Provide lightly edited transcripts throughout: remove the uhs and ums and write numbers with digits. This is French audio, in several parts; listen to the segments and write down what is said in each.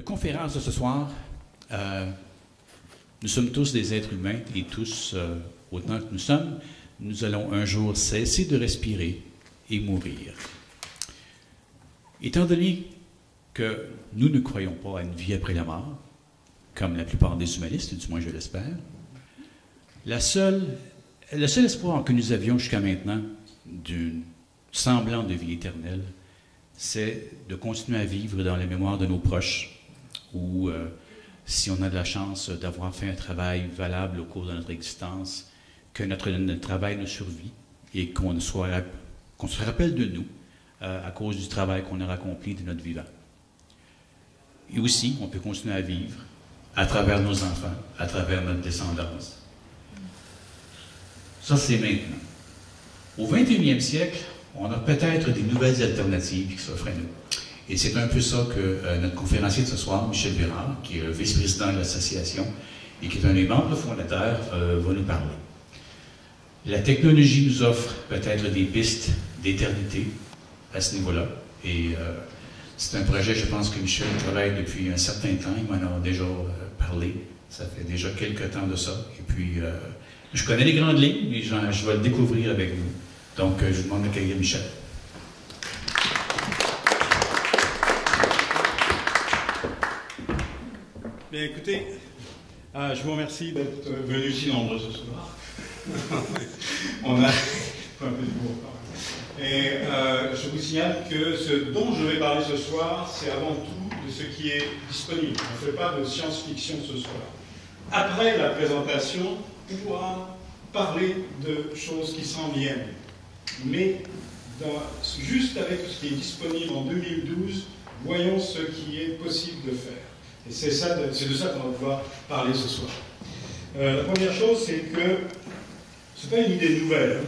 conférence de ce soir, nous sommes tous des êtres humains et tous, autant que nous sommes, nous allons un jour cesser de respirer et mourir. Étant donné que nous ne croyons pas à une vie après la mort, comme la plupart des humanistes, du moins je l'espère, le seul espoir que nous avions jusqu'à maintenant d'un semblant de vie éternelle, c'est de continuer à vivre dans la mémoire de nos proches, ou si on a de la chance d'avoir fait un travail valable au cours de notre existence, que notre travail nous survit et qu'on se rappelle de nous à cause du travail qu'on a accompli de notre vivant. Et aussi, on peut continuer à vivre à travers nos enfants, à travers notre descendance. Ça, c'est maintenant. Au 21e siècle, on a peut-être des nouvelles alternatives qui s'offrent à nous. Et c'est un peu ça que notre conférencier de ce soir, Michel Bérard, qui est le vice-président de l'association et qui est un des membres fondateurs, va nous parler. La technologie nous offre peut-être des pistes d'éternité à ce niveau-là. Et c'est un projet, je pense, que Michel travaille depuis un certain temps. Il m'en a déjà parlé. Ça fait déjà quelques temps de ça. Et puis, je connais les grandes lignes, mais je vais le découvrir avec vous. Donc, je vous demande d'accueillir Michel. Bien, écoutez, je vous remercie d'être venu si nombreux ce soir. On a un peu de bourre. Et je vous signale que ce dont je vais parler ce soir, c'est avant tout de ce qui est disponible. On ne fait pas de science-fiction ce soir. Après la présentation, on pourra parler de choses qui s'en viennent. Mais juste avec ce qui est disponible en 2012, voyons ce qui est possible de faire. Et c'est de ça qu'on va pouvoir parler ce soir. La première chose, c'est que ce n'est pas une idée nouvelle.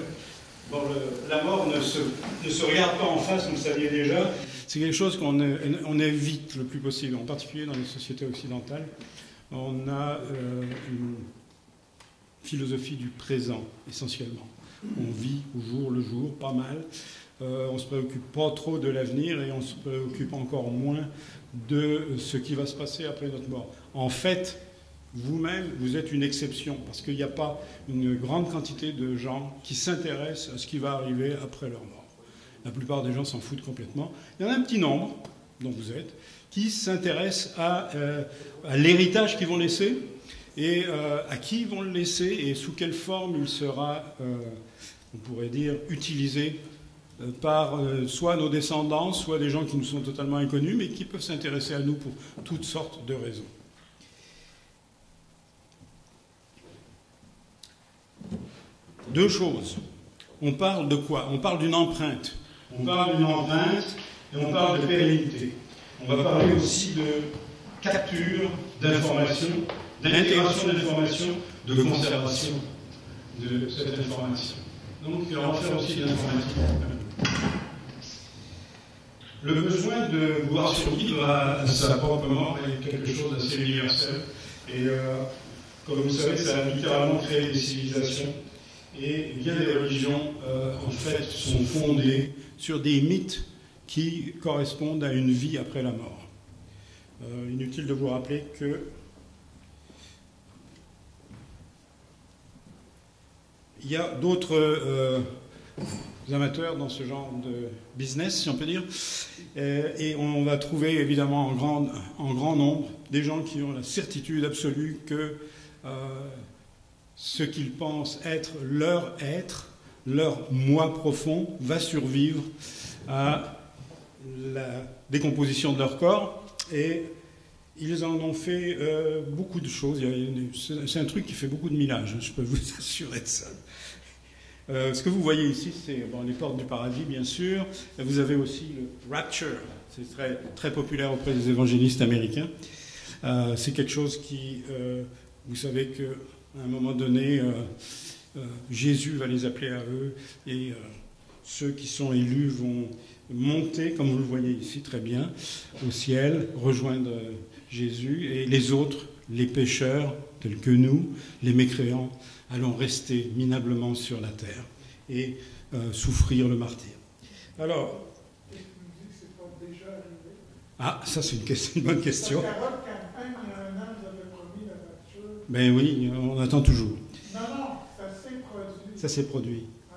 Bon, la mort ne se regarde pas en face, vous le saviez déjà. C'est quelque chose qu'on évite le plus possible, en particulier dans les sociétés occidentales. On a une philosophie du présent, essentiellement. On vit au jour le jour, pas mal. On ne se préoccupe pas trop de l'avenir et on se préoccupe encore moins de ce qui va se passer après notre mort. En fait, vous-même, vous êtes une exception, parce qu'il n'y a pas une grande quantité de gens qui s'intéressent à ce qui va arriver après leur mort. La plupart des gens s'en foutent complètement. Il y en a un petit nombre, dont vous êtes, qui s'intéressent à l'héritage qu'ils vont laisser, et à qui ils vont le laisser, et sous quelle forme il sera, on pourrait dire, utilisé par soit nos descendants, soit des gens qui nous sont totalement inconnus, mais qui peuvent s'intéresser à nous pour toutes sortes de raisons. Deux choses. On parle de quoi? On parle d'une empreinte. On parle d'une empreinte et on parle de pérennité. On va parler aussi de capture d'informations, d'intégration d'informations, de conservation de cette information. Donc, on va faire aussi de l'informatique. Le besoin de pouvoir survivre à sa propre mort est quelque chose d'assez universel. Et comme vous savez, ça a littéralement créé des civilisations. Et bien des religions, en fait, sont fondées sur des mythes qui correspondent à une vie après la mort. Inutile de vous rappeler que il y a d'autres amateurs dans ce genre de business, si on peut dire, et on va trouver évidemment en grand nombre des gens qui ont la certitude absolue que ce qu'ils pensent être, leur moi profond, va survivre à la décomposition de leur corps. Et ils en ont fait beaucoup de choses. C'est un truc qui fait beaucoup de millage, je peux vous assurer de ça. Ce que vous voyez ici, c'est les portes du paradis, bien sûr. Vous avez aussi le rapture. C'est très, très populaire auprès des évangélistes américains. C'est quelque chose qui... vous savez que à un moment donné, Jésus va les appeler à eux et ceux qui sont élus vont monter, comme vous le voyez ici très bien, au ciel, rejoindre Jésus, et les autres, les pécheurs tels que nous, les mécréants, allons rester minablement sur la terre et souffrir le martyre. Alors, est-ce que vous dites que c'est pas déjà arrivé? Ah, ça c'est une bonne question. Parce qu'à votre campagne, il y a un an, vous avez promis la voiture. Ben oui, on attend toujours. Non, ça s'est produit. Ça s'est produit. Ah,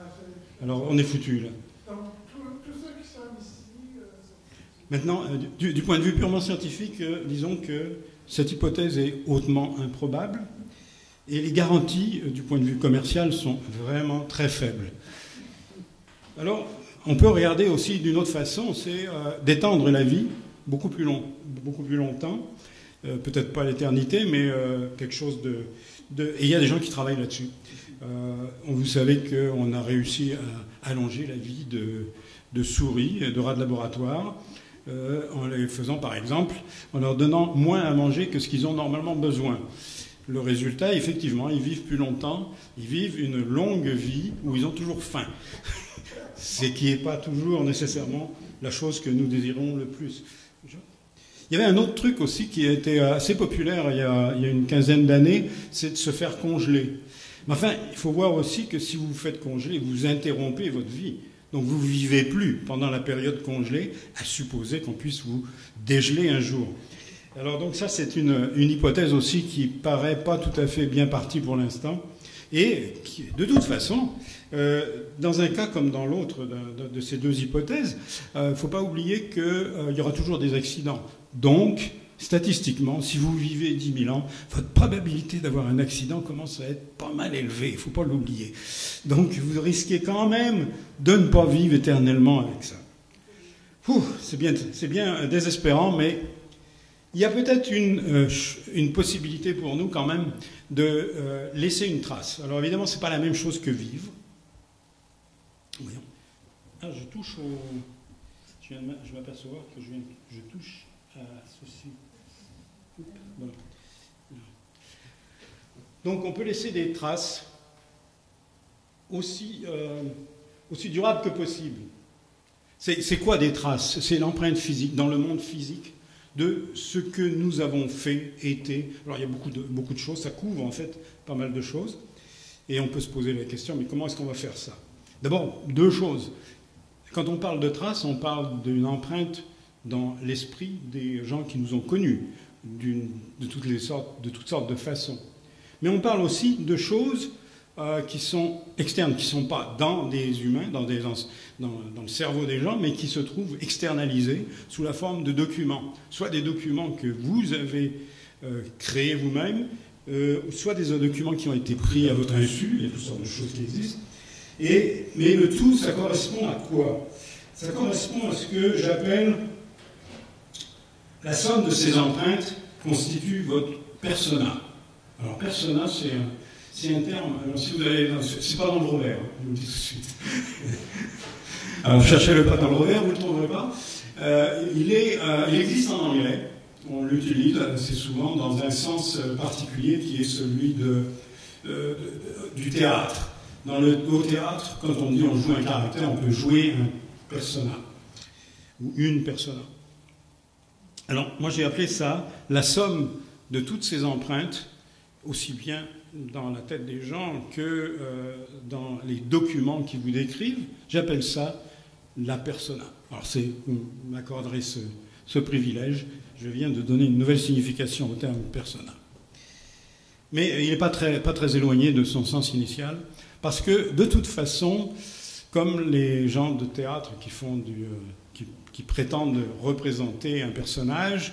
Alors on est foutu là. donc, tous ceux qui sont ici sont foutus. Maintenant, du point de vue purement scientifique, disons que cette hypothèse est hautement improbable et les garanties du point de vue commercial sont vraiment très faibles. Alors, on peut regarder aussi d'une autre façon, c'est d'étendre la vie beaucoup plus longtemps, peut-être pas l'éternité, mais quelque chose de... Et il y a des gens qui travaillent là-dessus. Vous savez qu'on a réussi à allonger la vie de souris, de rats de laboratoire, en les faisant, par exemple, en leur donnant moins à manger que ce qu'ils ont normalement besoin. Le résultat, effectivement, ils vivent plus longtemps, ils vivent une longue vie où ils ont toujours faim. Ce qui n'est pas toujours nécessairement la chose que nous désirons le plus. Il y avait un autre truc aussi qui a été assez populaire il y a une quinzaine d'années, c'est de se faire congeler. Mais enfin, il faut voir aussi que si vous vous faites congeler, vous interrompez votre vie. Donc vous ne vivez plus pendant la période congelée, à supposer qu'on puisse vous dégeler un jour. Alors donc ça, c'est une hypothèse aussi qui paraît pas tout à fait bien partie pour l'instant. Et qui, de toute façon, dans un cas comme dans l'autre de ces deux hypothèses, il ne faut pas oublier qu'il y aura toujours des accidents. Donc, statistiquement, si vous vivez 10 000 ans, votre probabilité d'avoir un accident commence à être pas mal élevée, il ne faut pas l'oublier. Donc, vous risquez quand même de ne pas vivre éternellement avec ça. C'est bien désespérant, mais il y a peut-être une possibilité pour nous quand même de laisser une trace. Alors évidemment, ce n'est pas la même chose que vivre. Voyons. Ah, je touche au... Je m'aperçois que je touche à ceci. Voilà. Donc on peut laisser des traces aussi durables que possible. C'est quoi des traces? C'est l'empreinte physique, dans le monde physique, de ce que nous avons fait, été. Alors il y a beaucoup de choses, ça couvre en fait pas mal de choses. Et on peut se poser la question, mais comment est-ce qu'on va faire ça? D'abord, deux choses. Quand on parle de traces, on parle d'une empreinte dans l'esprit des gens qui nous ont connus, de toutes sortes de façons. Mais on parle aussi de choses qui sont externes, qui ne sont pas dans des humains, dans le cerveau des gens, mais qui se trouvent externalisés sous la forme de documents. Soit des documents que vous avez créés vous-même, soit des documents qui ont été pris à votre insu, il y a toutes sortes de choses qui existent. Mais le tout, ça correspond à quoi? Ça correspond à ce que j'appelle la somme de ces empreintes constitue votre persona. Alors persona, c'est un terme, alors si vous allez, c'est pas dans le revers, je vous le dis tout de suite. Alors cherchez-le pas dans le revers, vous ne le trouverez pas. Il existe en anglais, on l'utilise assez souvent dans un sens particulier qui est celui du théâtre. Au théâtre, quand on dit on joue un caractère, on peut jouer un persona ou une persona. Alors moi j'ai appelé ça la somme de toutes ces empreintes, aussi bien dans la tête des gens que dans les documents qui vous décrivent. J'appelle ça la persona. Alors vous m'accorderez ce privilège. Je viens de donner une nouvelle signification au terme persona. Mais il n'est pas très éloigné de son sens initial, parce que de toute façon, comme les gens de théâtre qui prétendent représenter un personnage,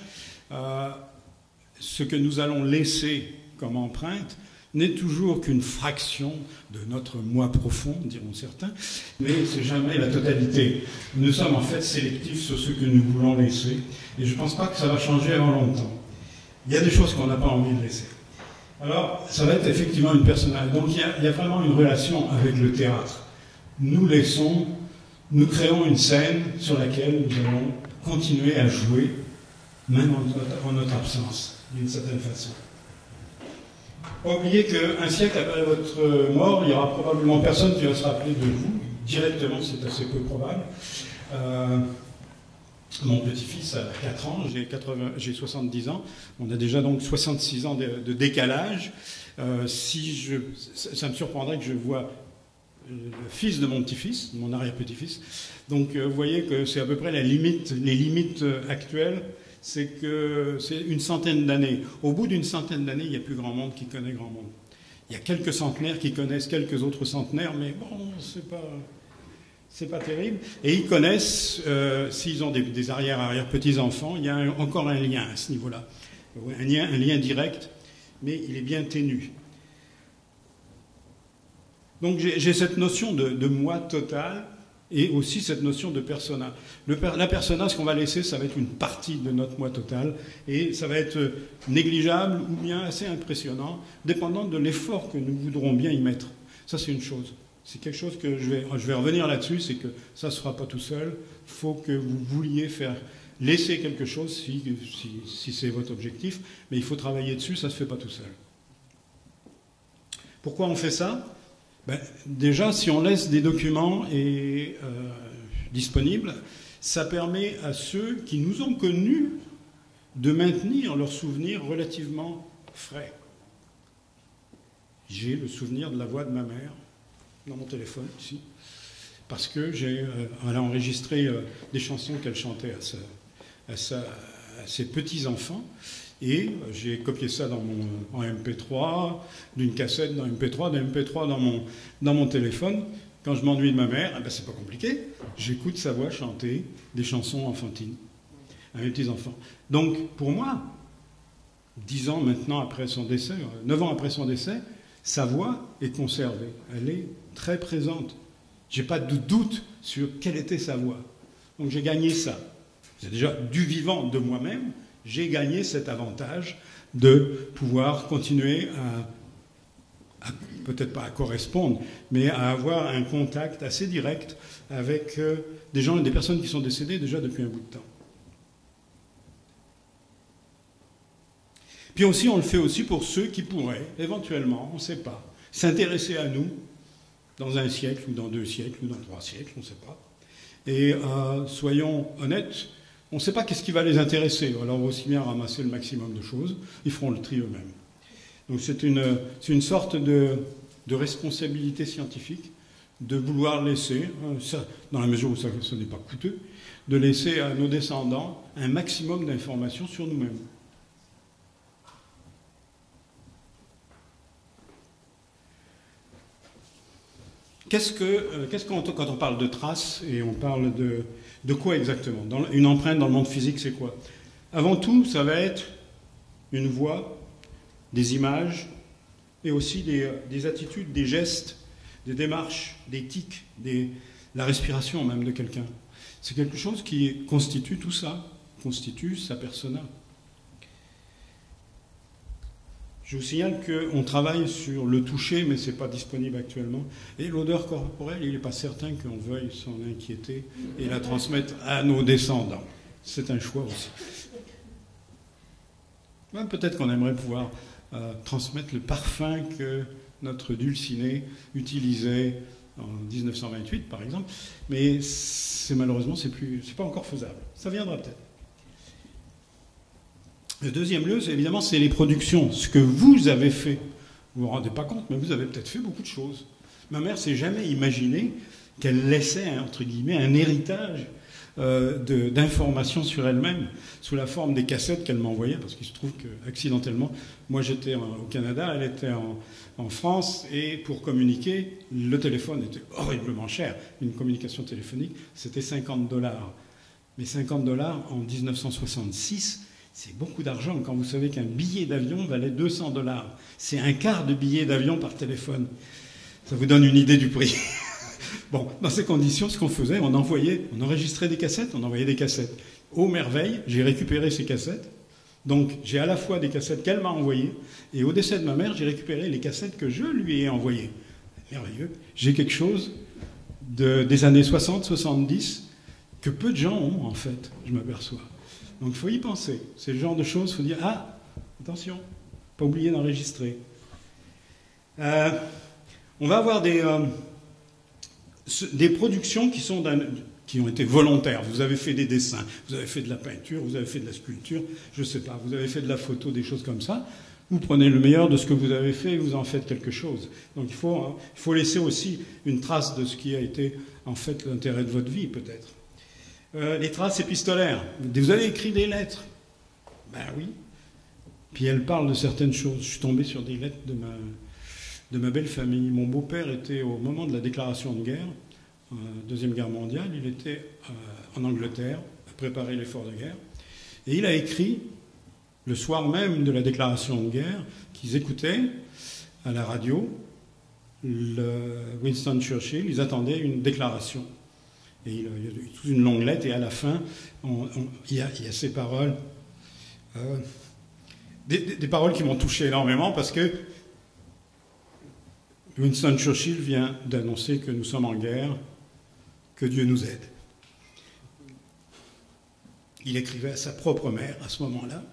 ce que nous allons laisser comme empreinte n'est toujours qu'une fraction de notre moi profond, diront certains, mais c'est jamais la totalité. Nous sommes en fait sélectifs sur ce que nous voulons laisser, et je ne pense pas que ça va changer avant longtemps. Il y a des choses qu'on n'a pas envie de laisser. Alors, ça va être effectivement une personnalité. Donc il y a vraiment une relation avec le théâtre. Nous créons une scène sur laquelle nous allons continuer à jouer, même en notre absence, d'une certaine façon. Pas oublier qu'un siècle après votre mort, il n'y aura probablement personne qui va se rappeler de vous. Directement, c'est assez peu probable. Mon petit-fils a 4 ans, j'ai 70 ans. On a déjà donc 66 ans de décalage. Ça me surprendrait que je vois le fils de mon petit-fils, mon arrière-petit-fils. Donc vous voyez que c'est à peu près les limites actuelles c'est que c'est une centaine d'années. Au bout d'une centaine d'années, il n'y a plus grand monde qui connaît grand monde. Il y a quelques centenaires qui connaissent quelques autres centenaires, mais bon, c'est pas terrible. Et ils connaissent, s'ils ont des arrière-petits-enfants, il y a encore un lien à ce niveau-là. Un lien direct, mais il est bien ténu. Donc j'ai cette notion de moi total et aussi cette notion de persona. La persona, ce qu'on va laisser, ça va être une partie de notre moi total et ça va être négligeable ou bien assez impressionnant, dépendant de l'effort que nous voudrons bien y mettre. Ça, c'est une chose. C'est quelque chose que je vais revenir là-dessus, c'est que ça ne se fera pas tout seul. Il faut que vous vouliez laisser quelque chose si c'est votre objectif, mais il faut travailler dessus, ça ne se fait pas tout seul. Pourquoi on fait ça ? Déjà, si on laisse des documents disponibles, ça permet à ceux qui nous ont connus de maintenir leurs souvenirs relativement frais. J'ai le souvenir de la voix de ma mère dans mon téléphone, ici, parce que elle a enregistré des chansons qu'elle chantait à ses petits-enfants. Et j'ai copié ça en MP3, d'une cassette dans MP3, d'un MP3 dans mon téléphone. Quand je m'ennuie de ma mère, c'est pas compliqué. J'écoute sa voix chanter des chansons enfantines à mes petits-enfants. Donc, pour moi, 10 ans maintenant après son décès, 9 ans après son décès, sa voix est conservée. Elle est très présente. J'ai pas de doute sur quelle était sa voix. Donc j'ai gagné ça. C'est déjà du vivant de moi-même. J'ai gagné cet avantage de pouvoir continuer à peut-être pas à correspondre, mais à avoir un contact assez direct avec des gens et des personnes qui sont décédées déjà depuis un bout de temps. Puis aussi, on le fait aussi pour ceux qui pourraient, éventuellement, on ne sait pas, s'intéresser à nous dans un siècle, ou dans 2 siècles, ou dans 3 siècles, on ne sait pas. Et soyons honnêtes, on ne sait pas qu'est-ce qui va les intéresser. Alors aussi bien ramasser le maximum de choses, ils feront le tri eux-mêmes. Donc c'est une sorte de responsabilité scientifique de vouloir laisser, dans la mesure où ça n'est pas coûteux, de laisser à nos descendants un maximum d'informations sur nous-mêmes. Quand on parle de traces, et on parle de quoi exactement ? Une empreinte dans le monde physique, c'est quoi ? Avant tout, ça va être une voix, des images, et aussi des attitudes, des gestes, des démarches, des tics, la respiration même de quelqu'un. C'est quelque chose qui constitue tout ça, constitue sa persona. Je vous signale qu'on travaille sur le toucher, mais ce n'est pas disponible actuellement. Et l'odeur corporelle, il n'est pas certain qu'on veuille s'en inquiéter et la transmettre à nos descendants. C'est un choix aussi. Peut-être qu'on aimerait pouvoir transmettre le parfum que notre Dulcinée utilisait en 1928, par exemple. Mais malheureusement, c'est pas encore faisable. Ça viendra peut-être. Le deuxième lieu, évidemment, c'est les productions. Ce que vous avez fait, vous ne vous rendez pas compte, mais vous avez peut-être fait beaucoup de choses. Ma mère ne s'est jamais imaginé qu'elle laissait, entre guillemets, un héritage d'informations sur elle-même, sous la forme des cassettes qu'elle m'envoyait, parce qu'il se trouve qu'accidentellement, moi j'étais au Canada, elle était en France, et pour communiquer, le téléphone était horriblement cher. Une communication téléphonique, c'était $50. Mais $50 en 1966, c'est beaucoup d'argent quand vous savez qu'un billet d'avion valait $200. C'est un quart de billet d'avion par téléphone. Ça vous donne une idée du prix. Bon, dans ces conditions, ce qu'on faisait, on enregistrait des cassettes, on envoyait des cassettes. Aux merveilles, j'ai récupéré ces cassettes. Donc, j'ai à la fois des cassettes qu'elle m'a envoyées, et au décès de ma mère, j'ai récupéré les cassettes que je lui ai envoyées. Merveilleux. J'ai quelque chose des années 60, 70, que peu de gens ont, en fait, je m'aperçois. Donc il faut y penser. C'est le genre de choses, il faut dire, attention, pas oublier d'enregistrer. On va avoir des productions qui ont été volontaires. Vous avez fait des dessins, vous avez fait de la peinture, vous avez fait de la sculpture, je ne sais pas, vous avez fait de la photo, des choses comme ça. Vous prenez le meilleur de ce que vous avez fait et vous en faites quelque chose. Donc il faut laisser aussi une trace de ce qui a été en fait l'intérêt de votre vie, peut-être. Les traces épistolaires. Vous avez écrit des lettres. Ben oui. Puis elle parle de certaines choses. Je suis tombé sur des lettres de ma belle famille. Mon beau-père était, au moment de la déclaration de guerre, Deuxième Guerre mondiale, il était en Angleterre, à préparer l'effort de guerre. Et il a écrit, le soir même de la déclaration de guerre, qu'ils écoutaient à la radio Winston Churchill, ils attendaient une déclaration. Et il y a toute une longue lettre, et à la fin, il y a ces paroles, des paroles qui m'ont touché énormément, parce que Winston Churchill vient d'annoncer que nous sommes en guerre, que Dieu nous aide. Il écrivait à sa propre mère à ce moment-là.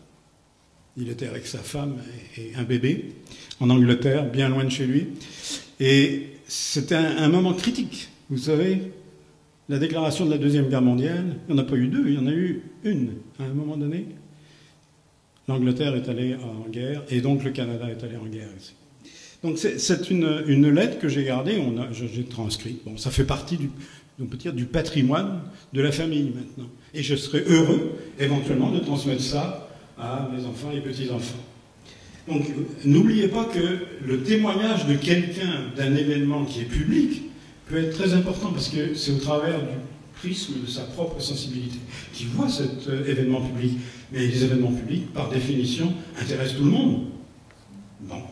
Il était avec sa femme et un bébé en Angleterre, bien loin de chez lui. Et c'était un moment critique. Vous savez, la déclaration de la Deuxième Guerre mondiale, il n'y en a pas eu deux, il y en a eu une. À un moment donné, l'Angleterre est allée en guerre, et donc le Canada est allé en guerre aussi. Donc c'est une lettre que j'ai gardée, j'ai transcrite. Bon, ça fait partie on peut dire, du patrimoine de la famille maintenant. Et je serais heureux, éventuellement, de transmettre ça à mes enfants et petits-enfants. Donc, n'oubliez pas que le témoignage de quelqu'un d'un événement qui est public peut être très important, parce que c'est au travers du prisme de sa propre sensibilité qu'il voit cet événement public. Mais les événements publics, par définition, intéressent tout le monde. Bon.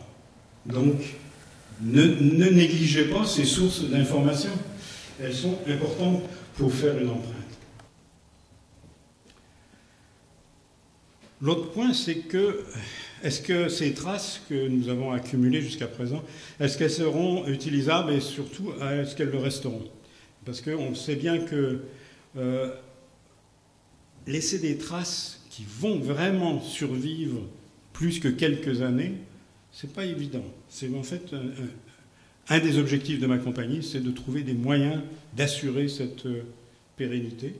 Donc, ne négligez pas ces sources d'information. Elles sont importantes pour faire une empreinte. L'autre point, c'est que, est-ce que ces traces que nous avons accumulées jusqu'à présent, est-ce qu'elles seront utilisables, et surtout, est-ce qu'elles le resteront? Parce qu'on sait bien que laisser des traces qui vont vraiment survivre plus que quelques années, c'est pas évident. C'est en fait un des objectifs de ma compagnie, c'est de trouver des moyens d'assurer cette pérennité.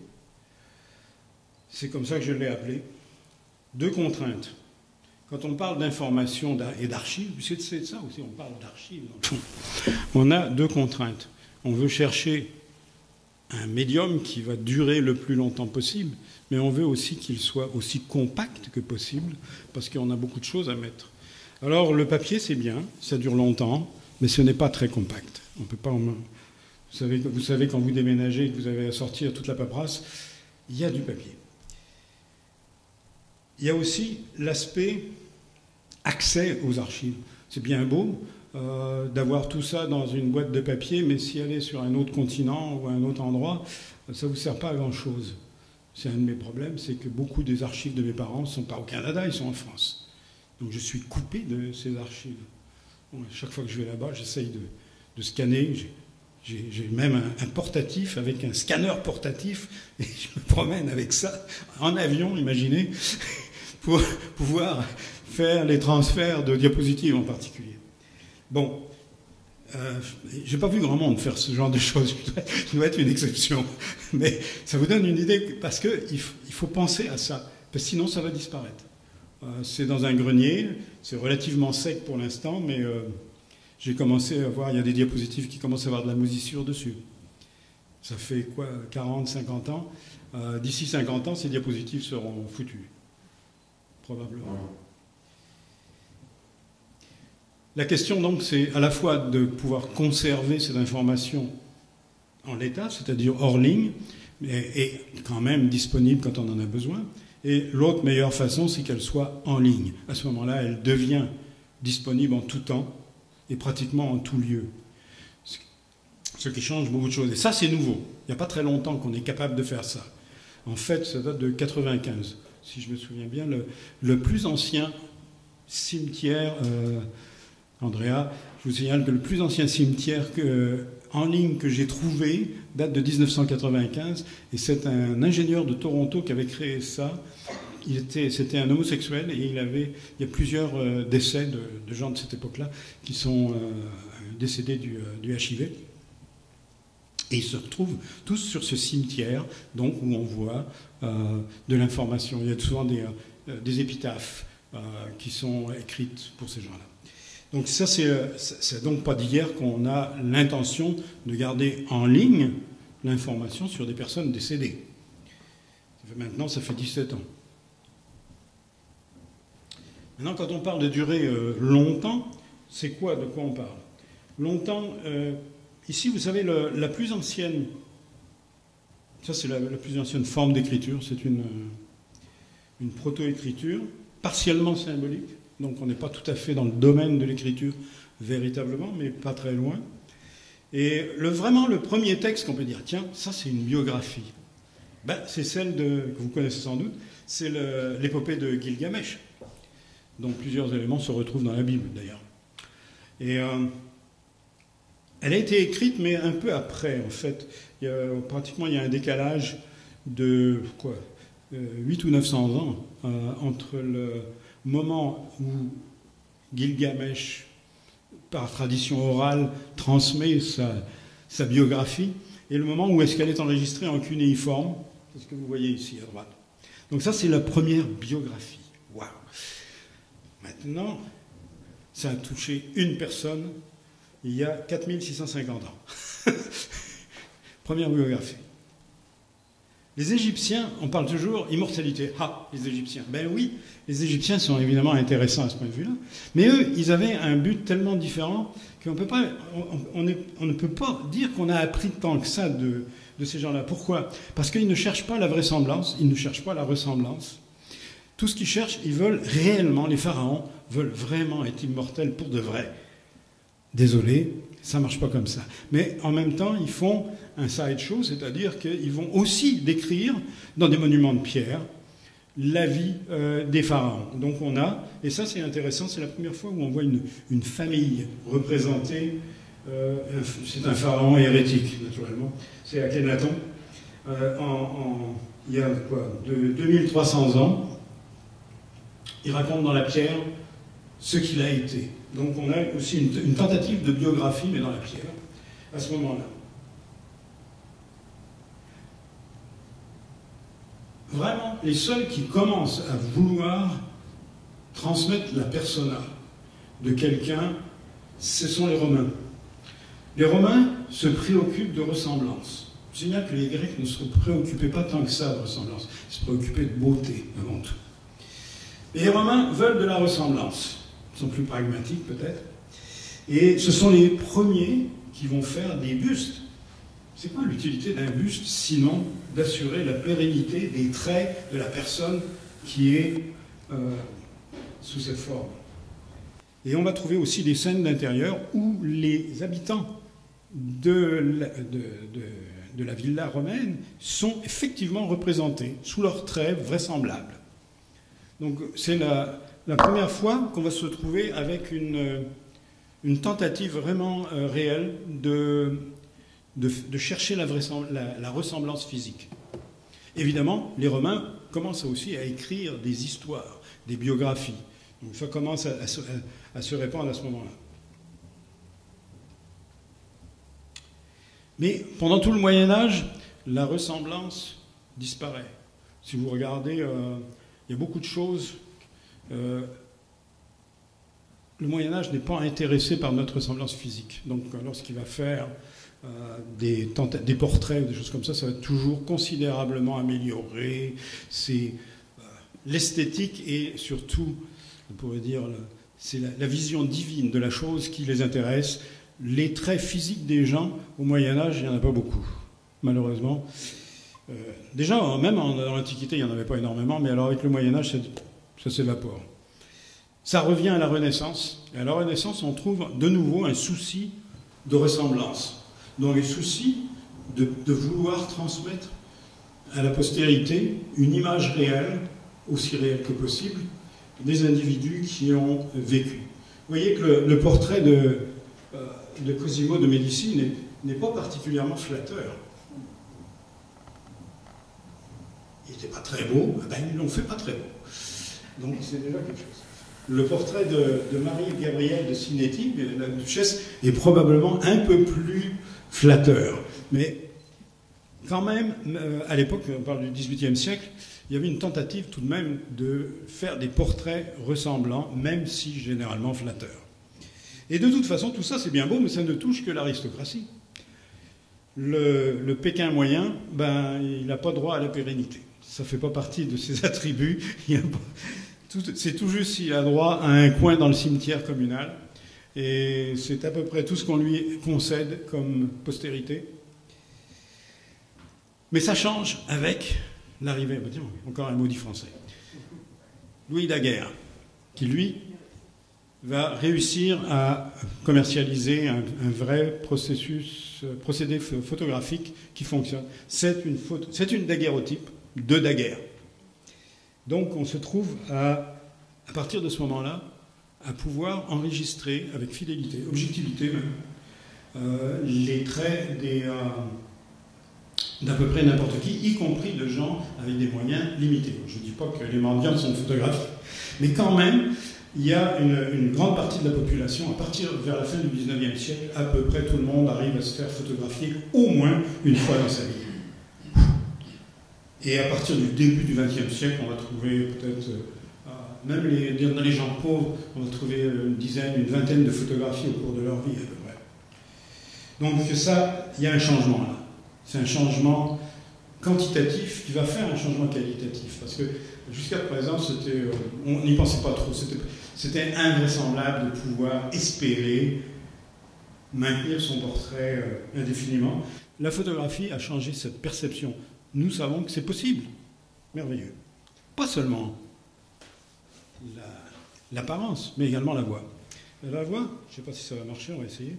C'est comme ça que je l'ai appelé. 2 contraintes. Quand on parle d'information et d'archives, puisque c'est ça aussi, on parle d'archives, on a 2 contraintes. On veut chercher un médium qui va durer le plus longtemps possible, mais on veut aussi qu'il soit aussi compact que possible, parce qu'on a beaucoup de choses à mettre. Alors le papier, c'est bien, ça dure longtemps, mais ce n'est pas très compact. On peut pas vous savez, quand vous déménagez et que vous avez à sortir toute la paperasse, il y a du papier. Il y a aussi l'aspect accès aux archives. C'est bien beau d'avoir tout ça dans une boîte de papier, mais si aller sur un autre continent ou un autre endroit, ça ne vous sert pas à grand-chose. C'est un de mes problèmes, c'est que beaucoup des archives de mes parents ne sont pas au Canada, ils sont en France. Donc je suis coupé de ces archives. Bon, chaque fois que je vais là-bas, j'essaye de scanner. J'ai même un portatif avec un scanner portatif, et je me promène avec ça en avion, imaginez, pour pouvoir faire les transferts de diapositives en particulier. Bon, j'ai pas vu grand monde faire ce genre de choses, je dois être une exception, mais ça vous donne une idée, parce qu'il faut penser à ça, parce que sinon ça va disparaître. C'est dans un grenier, c'est relativement sec pour l'instant, mais j'ai commencé à voir, il y a des diapositives qui commencent à avoir de la moisissure dessus. Ça fait quoi, 40, 50 ans. D'ici 50 ans, ces diapositives seront foutues. Probablement. La question, donc, c'est à la fois de pouvoir conserver cette information en l'état, c'est-à-dire hors ligne, et quand même disponible quand on en a besoin. Et l'autre meilleure façon, c'est qu'elle soit en ligne. À ce moment-là, elle devient disponible en tout temps et pratiquement en tout lieu. Ce qui change beaucoup de choses. Et ça, c'est nouveau. Il n'y a pas très longtemps qu'on est capable de faire ça. En fait, ça date de 95, si je me souviens bien. Le plus ancien cimetière, Andrea, je vous signale que le plus ancien cimetière en ligne que j'ai trouvé date de 1995, et c'est un ingénieur de Toronto qui avait créé ça. C'était un homosexuel, et il y a plusieurs décès de gens de cette époque-là qui sont décédés du HIV. Et ils se retrouvent tous sur ce cimetière, donc, où on voit de l'information. Il y a souvent des épitaphes qui sont écrites pour ces gens-là. Donc ça, c'est donc pas d'hier qu'on a l'intention de garder en ligne l'information sur des personnes décédées. Maintenant, ça fait 17 ans. Maintenant, quand on parle de durer longtemps, c'est quoi, de quoi on parle? Longtemps, ici, vous savez, la plus ancienne, ça c'est la plus ancienne forme d'écriture, c'est une proto-écriture, partiellement symbolique, donc on n'est pas tout à fait dans le domaine de l'écriture véritablement, mais pas très loin. Et vraiment le premier texte qu'on peut dire, tiens, ça c'est une biographie, ben, c'est celle que vous connaissez sans doute, c'est l'épopée de Gilgamesh, dont plusieurs éléments se retrouvent dans la Bible d'ailleurs. Et elle a été écrite, mais un peu après, en fait. Pratiquement, il y a un décalage de 8 ou 900 ans entre le moment où Gilgamesh, par tradition orale, transmet sa biographie, et le moment où est-ce qu'elle est enregistrée en cunéiforme. C'est ce que vous voyez ici à droite. Donc ça, c'est la première biographie. Waouh! Maintenant, ça a touché une personne il y a 4650 ans. Première biographie. Les Égyptiens, on parle toujours immortalité. Ah, les Égyptiens. Ben oui, les Égyptiens sont évidemment intéressants à ce point de vue-là. Mais eux, ils avaient un but tellement différent qu'on ne peut pas dire qu'on a appris tant que ça de ces gens-là. Pourquoi? Parce qu'ils ne cherchent pas la vraisemblance, ils ne cherchent pas la ressemblance. Tout ce qu'ils cherchent, ils veulent réellement, les pharaons veulent vraiment être immortels pour de vrai. Désolé, ça ne marche pas comme ça. Mais en même temps, ils font un sideshow, c'est-à-dire qu'ils vont aussi décrire dans des monuments de pierre la vie des pharaons. Donc on a, et ça c'est intéressant, c'est la première fois où on voit une famille représentée. C'est un pharaon hérétique, naturellement. C'est Akhenaton. Il y a de 2300 ans, il raconte dans la pierre ce qu'il a été. Donc on a aussi une tentative de biographie, mais dans la pierre, à ce moment-là. Vraiment, les seuls qui commencent à vouloir transmettre la persona de quelqu'un, ce sont les Romains. Les Romains se préoccupent de ressemblance. Je signale que les Grecs ne se préoccupaient pas tant que ça de ressemblance. Ils se préoccupaient de beauté, avant tout. Et les Romains veulent de la ressemblance. Ils sont plus pragmatiques, peut-être. Et ce sont les premiers qui vont faire des bustes. C'est quoi l'utilité d'un buste, sinon d'assurer la pérennité des traits de la personne qui est sous cette forme? Et on va trouver aussi des scènes d'intérieur où les habitants de la villa romaine sont effectivement représentés sous leurs traits vraisemblables. Donc c'est la première fois qu'on va se trouver avec une tentative vraiment réelle de chercher la ressemblance physique. Évidemment, les Romains commencent aussi à écrire des histoires, des biographies. Donc ça commence à se répandre à ce moment-là. Mais pendant tout le Moyen-Âge, la ressemblance disparaît. Si vous regardez, il y a beaucoup de choses. Le Moyen-Âge n'est pas intéressé par notre ressemblance physique. Donc lorsqu'il va faire des portraits ou des choses comme ça, ça va être toujours considérablement amélioré. C'est l'esthétique et surtout, on pourrait dire, c'est la vision divine de la chose qui les intéresse. Les traits physiques des gens, au Moyen-Âge, il n'y en a pas beaucoup, malheureusement. Déjà, même dans l'Antiquité, il n'y en avait pas énormément, mais alors avec le Moyen-Âge, ça s'évapore. Ça revient à la Renaissance. Et à la Renaissance, on trouve de nouveau un souci de ressemblance. Donc, le souci de vouloir transmettre à la postérité une image réelle, aussi réelle que possible, des individus qui ont vécu. Vous voyez que le portrait de Cosimo de Médicis n'est pas particulièrement flatteur. Il n'était pas très beau, ben ils l'ont fait pas très beau. Donc c'est déjà quelque chose. Le portrait de Marie-Gabrielle de Sinetti, la duchesse, est probablement un peu plus flatteur. Mais quand même, à l'époque, on parle du XVIIIe siècle, il y avait une tentative tout de même de faire des portraits ressemblants, même si généralement flatteurs. Et de toute façon, tout ça c'est bien beau, mais ça ne touche que l'aristocratie. Le Pékin moyen, ben, il n'a pas droit à la pérennité. Ça ne fait pas partie de ses attributs. C'est tout juste s'il a droit à un coin dans le cimetière communal. Et c'est à peu près tout ce qu'on lui concède comme postérité. Mais ça change avec l'arrivée, encore un maudit français, Louis Daguerre, qui lui va réussir à commercialiser un vrai procédé photographique qui fonctionne. C'est une daguerreotype de Daguerre. Donc on se trouve à partir de ce moment-là, à pouvoir enregistrer avec fidélité, objectivité même, les traits d'à peu près n'importe qui, y compris de gens avec des moyens limités. Je ne dis pas que les mendiants sont photographes, mais quand même, il y a une grande partie de la population, à partir vers la fin du 19e siècle, à peu près tout le monde arrive à se faire photographier au moins une fois dans sa vie. Et à partir du début du 20e siècle, on va trouver peut-être... Même dans les gens pauvres, on va trouver une dizaine, une vingtaine de photographies au cours de leur vie, à peu près. Donc ça, il y a un changement là. C'est un changement quantitatif qui va faire un changement qualitatif. Parce que jusqu'à présent, on n'y pensait pas trop. C'était invraisemblable de pouvoir espérer maintenir son portrait indéfiniment. La photographie a changé cette perception. Nous savons que c'est possible. Merveilleux. Pas seulement l'apparence, mais également la voix. La voix, je ne sais pas si ça va marcher, on va essayer.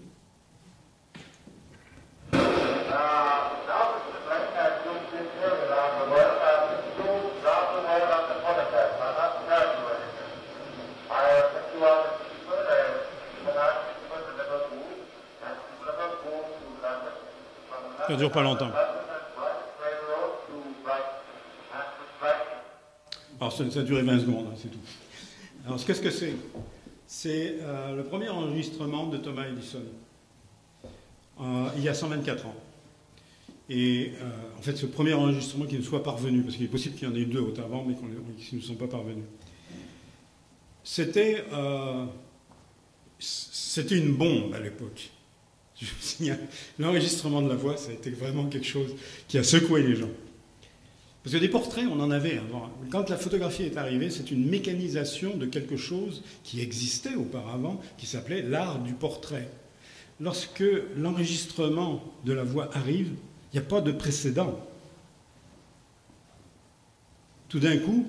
Ça ne dure pas longtemps. Alors ça a duré 20 secondes, c'est tout. Alors qu'est-ce que c'est? C'est le premier enregistrement de Thomas Edison, il y a 124 ans. Et en fait, ce premier enregistrement qui nous soit parvenu, parce qu'il est possible qu'il y en ait eu deux auparavant, mais qui ne sont pas parvenus. C'était une bombe à l'époque. L'enregistrement de la voix, ça a été vraiment quelque chose qui a secoué les gens. Parce que des portraits, on en avait avant. Quand la photographie est arrivée, c'est une mécanisation de quelque chose qui existait auparavant, qui s'appelait l'art du portrait. Lorsque l'enregistrement de la voix arrive, il n'y a pas de précédent. Tout d'un coup,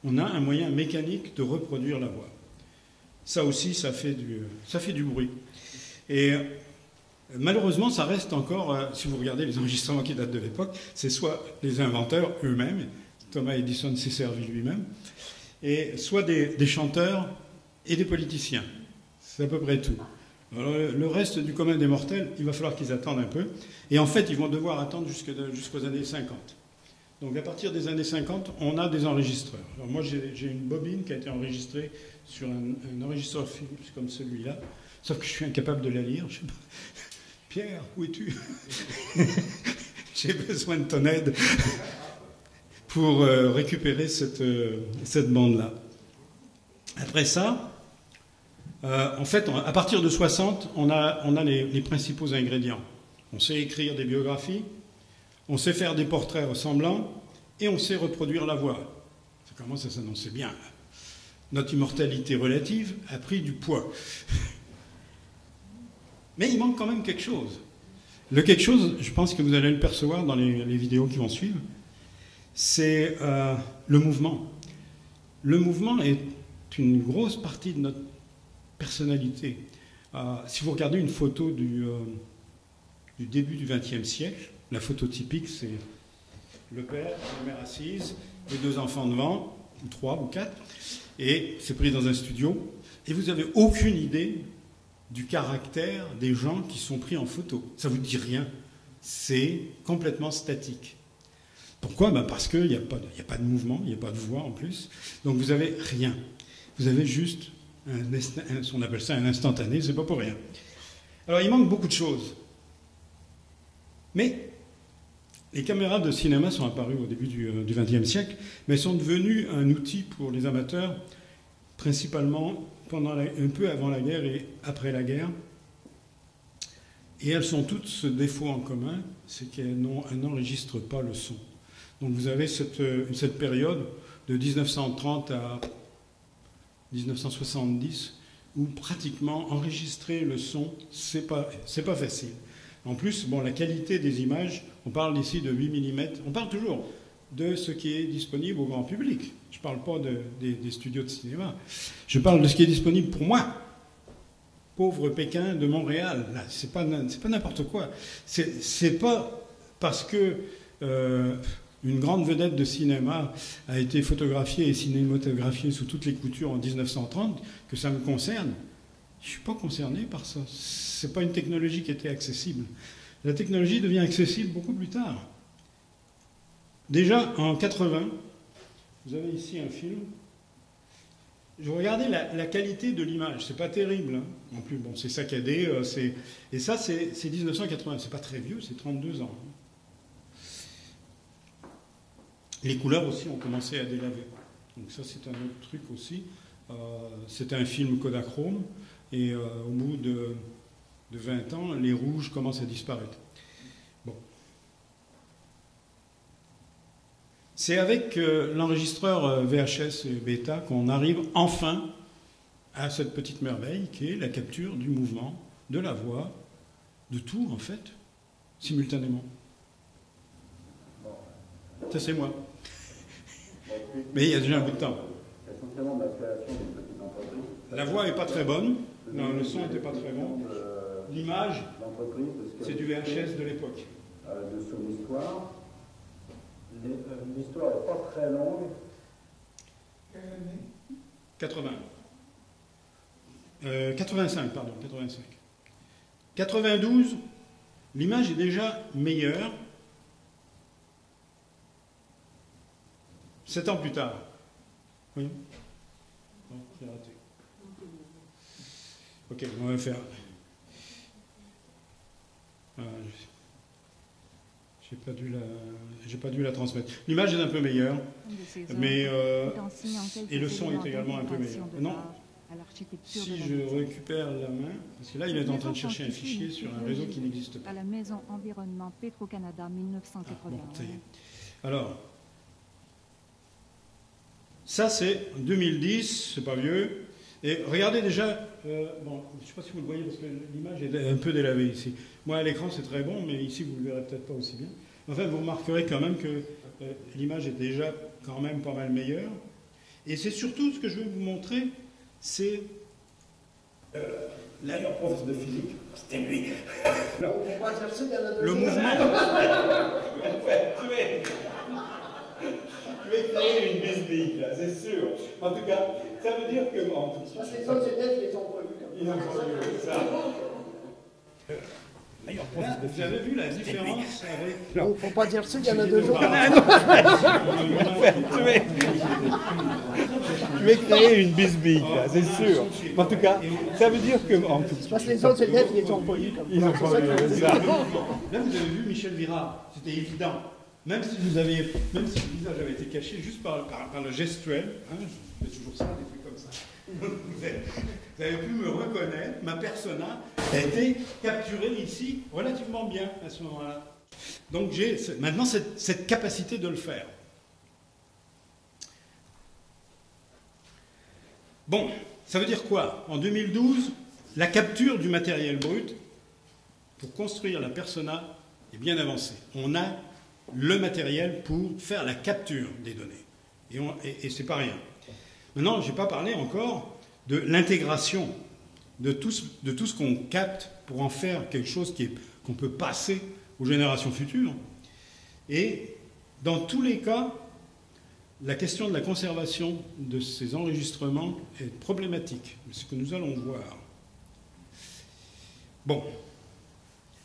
on a un moyen mécanique de reproduire la voix. Ça aussi, ça fait du bruit. Et malheureusement, ça reste encore, si vous regardez les enregistrements qui datent de l'époque, c'est soit les inventeurs eux-mêmes, Thomas Edison s'est servi lui-même, et soit des chanteurs et des politiciens. C'est à peu près tout. Alors, le reste du commun des mortels, il va falloir qu'ils attendent un peu. Et en fait, ils vont devoir attendre jusqu'aux années 50. Donc à partir des années 50, on a des enregistreurs. Alors moi, j'ai une bobine qui a été enregistrée sur un enregistreur Philips comme celui-là, sauf que je suis incapable de la lire. Je sais pas. Pierre, où es-tu? J'ai besoin de ton aide pour récupérer cette bande-là. Après ça, en fait, à partir de 60, on a les principaux ingrédients. On sait écrire des biographies, on sait faire des portraits ressemblants, et on sait reproduire la voix. Ça commence à s'annoncer bien. Notre immortalité relative a pris du poids. Mais il manque quand même quelque chose. Le quelque chose, je pense que vous allez le percevoir dans les vidéos qui vont suivre, c'est le mouvement. Le mouvement est une grosse partie de notre personnalité. Si vous regardez une photo du début du XXe siècle, la photo typique, c'est le père, la mère assise, les deux enfants devant, ou 3 ou 4, et c'est pris dans un studio, et vous n'avez aucune idée du caractère des gens qui sont pris en photo. Ça ne vous dit rien. C'est complètement statique. Pourquoi? Parce qu'il n'y a pas de mouvement, il n'y a pas de voix en plus. Donc vous n'avez rien. Vous avez juste, on appelle ça un instantané, c'est pas pour rien. Alors il manque beaucoup de choses. Mais les caméras de cinéma sont apparues au début du XXe siècle, mais sont devenues un outil pour les amateurs, principalement un peu avant la guerre et après la guerre. Et elles ont toutes ce défaut en commun, c'est qu'elles n'enregistrent pas le son. Donc vous avez cette période de 1930 à 1970, où pratiquement enregistrer le son, c'est pas facile. En plus, bon, la qualité des images, on parle ici de 8 mm, on parle toujours de ce qui est disponible au grand public. Je ne parle pas des studios de cinéma. Je parle de ce qui est disponible pour moi, pauvre Pékin de Montréal. Là, c'est pas n'importe quoi. C'est pas parce que une grande vedette de cinéma a été photographiée et cinématographiée sous toutes les coutures en 1930 que ça me concerne. Je ne suis pas concerné par ça. Ce n'est pas une technologie qui était accessible. La technologie devient accessible beaucoup plus tard. Déjà, en 80, vous avez ici un film. Je regardais la qualité de l'image. C'est pas terrible, hein. En plus, bon, c'est saccadé. Et ça, c'est 1980. C'est pas très vieux, c'est 32 ans. Les couleurs aussi ont commencé à délaver. Donc ça, c'est un autre truc aussi. C'était un film Kodachrome. Et au bout de 20 ans, les rouges commencent à disparaître. Bon. C'est avec l'enregistreur VHS et Beta qu'on arrive enfin à cette petite merveille qui est la capture du mouvement, de la voix, de tout en fait, simultanément. Ça c'est moi. Mais il y a déjà un bout de temps. La voix n'est pas très bonne, non, le son n'était pas très bon. L'image, c'est du VHS de l'époque. De son histoire. L'histoire n'est pas très longue. 80. 85, pardon, 85. 92, l'image est déjà meilleure. 7 ans plus tard. Oui. Non, j'ai raté. Ok, on va faire. J'ai pas dû la transmettre. L'image est un peu meilleure, mais et le son est également un peu meilleur. Non. Si je récupère la main, parce que là il est en train de chercher un fichier sur un réseau qui n'existe pas. À la Maison Environnement Petro-Canada 1980. Bon, ça y est. Alors, ça c'est 2010, c'est pas vieux. Et regardez déjà, bon, je ne sais pas si vous le voyez parce que l'image est un peu délavée ici. Moi à l'écran c'est très bon, mais ici vous ne le verrez peut-être pas aussi bien. Enfin, vous remarquerez quand même que l'image est déjà quand même pas mal meilleure. Et c'est surtout ce que je veux vous montrer, c'est l'ailleurs prof de physique, c'était lui. Le mouvement. Tu vas créer une bisbille, là, c'est sûr. En tout cas, ça veut dire que... Parce que les autres élèves, ils ont pas vu. Ils n'ont pas vu ça. Là, vous avez vu la différence avec... Il ne faut pas dire ça, il y en a 2 jours. Tu vas créer une bisbille, là, c'est sûr. En tout cas, ça veut dire que... Parce que les autres élèves, ils n'ont pas vu. Ils n'ont pas vu ça. Là, vous avez vu Michel Virard, c'était évident. Même si le visage avait été caché juste par le gestuel, hein, je fais toujours ça, des trucs comme ça. Vous avez pu me reconnaître, ma persona a été capturée ici relativement bien à ce moment-là. Donc j'ai maintenant cette capacité de le faire. Bon, ça veut dire quoi? En 2012, la capture du matériel brut pour construire la persona est bien avancée. On a le matériel pour faire la capture des données. Et c'est pas rien. Maintenant, je n'ai pas parlé encore de l'intégration de tout ce qu'on capte pour en faire quelque chose qu'on peut passer aux générations futures. Et dans tous les cas, la question de la conservation de ces enregistrements est problématique. C'est ce que nous allons voir. Bon.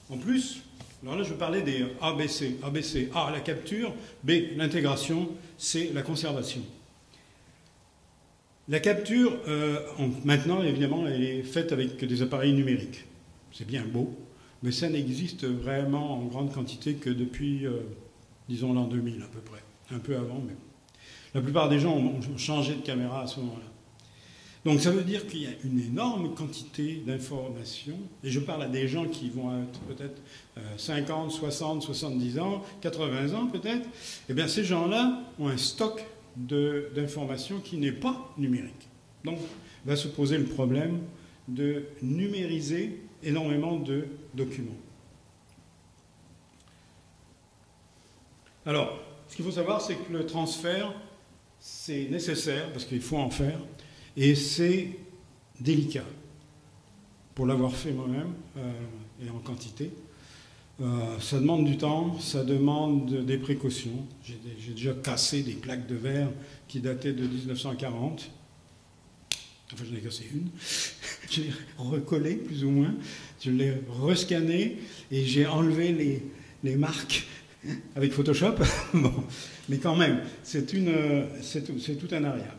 En plus, alors là je parlais des ABC. ABC, A, la capture, B, l'intégration, C, la conservation. La capture, maintenant, évidemment, elle est faite avec des appareils numériques. C'est bien beau, mais ça n'existe vraiment en grande quantité que depuis, disons, l'an 2000 à peu près. Un peu avant, mais la plupart des gens ont changé de caméra à ce moment-là. Donc ça veut dire qu'il y a une énorme quantité d'informations, et je parle à des gens qui vont être peut-être 50, 60, 70 ans, 80 ans peut-être, et bien ces gens-là ont un stock d'informations qui n'est pas numérique. Donc, va se poser le problème de numériser énormément de documents. Alors, ce qu'il faut savoir, c'est que le transfert, c'est nécessaire, parce qu'il faut en faire, et c'est délicat. Pour l'avoir fait moi-même, et en quantité, ça demande du temps, ça demande des précautions. J'ai déjà cassé des plaques de verre qui dataient de 1940. Enfin, j'en ai cassé une. Je l'ai recollé, plus ou moins. Je l'ai rescanné et j'ai enlevé les marques avec Photoshop. Bon. Mais quand même, c'est tout un aria.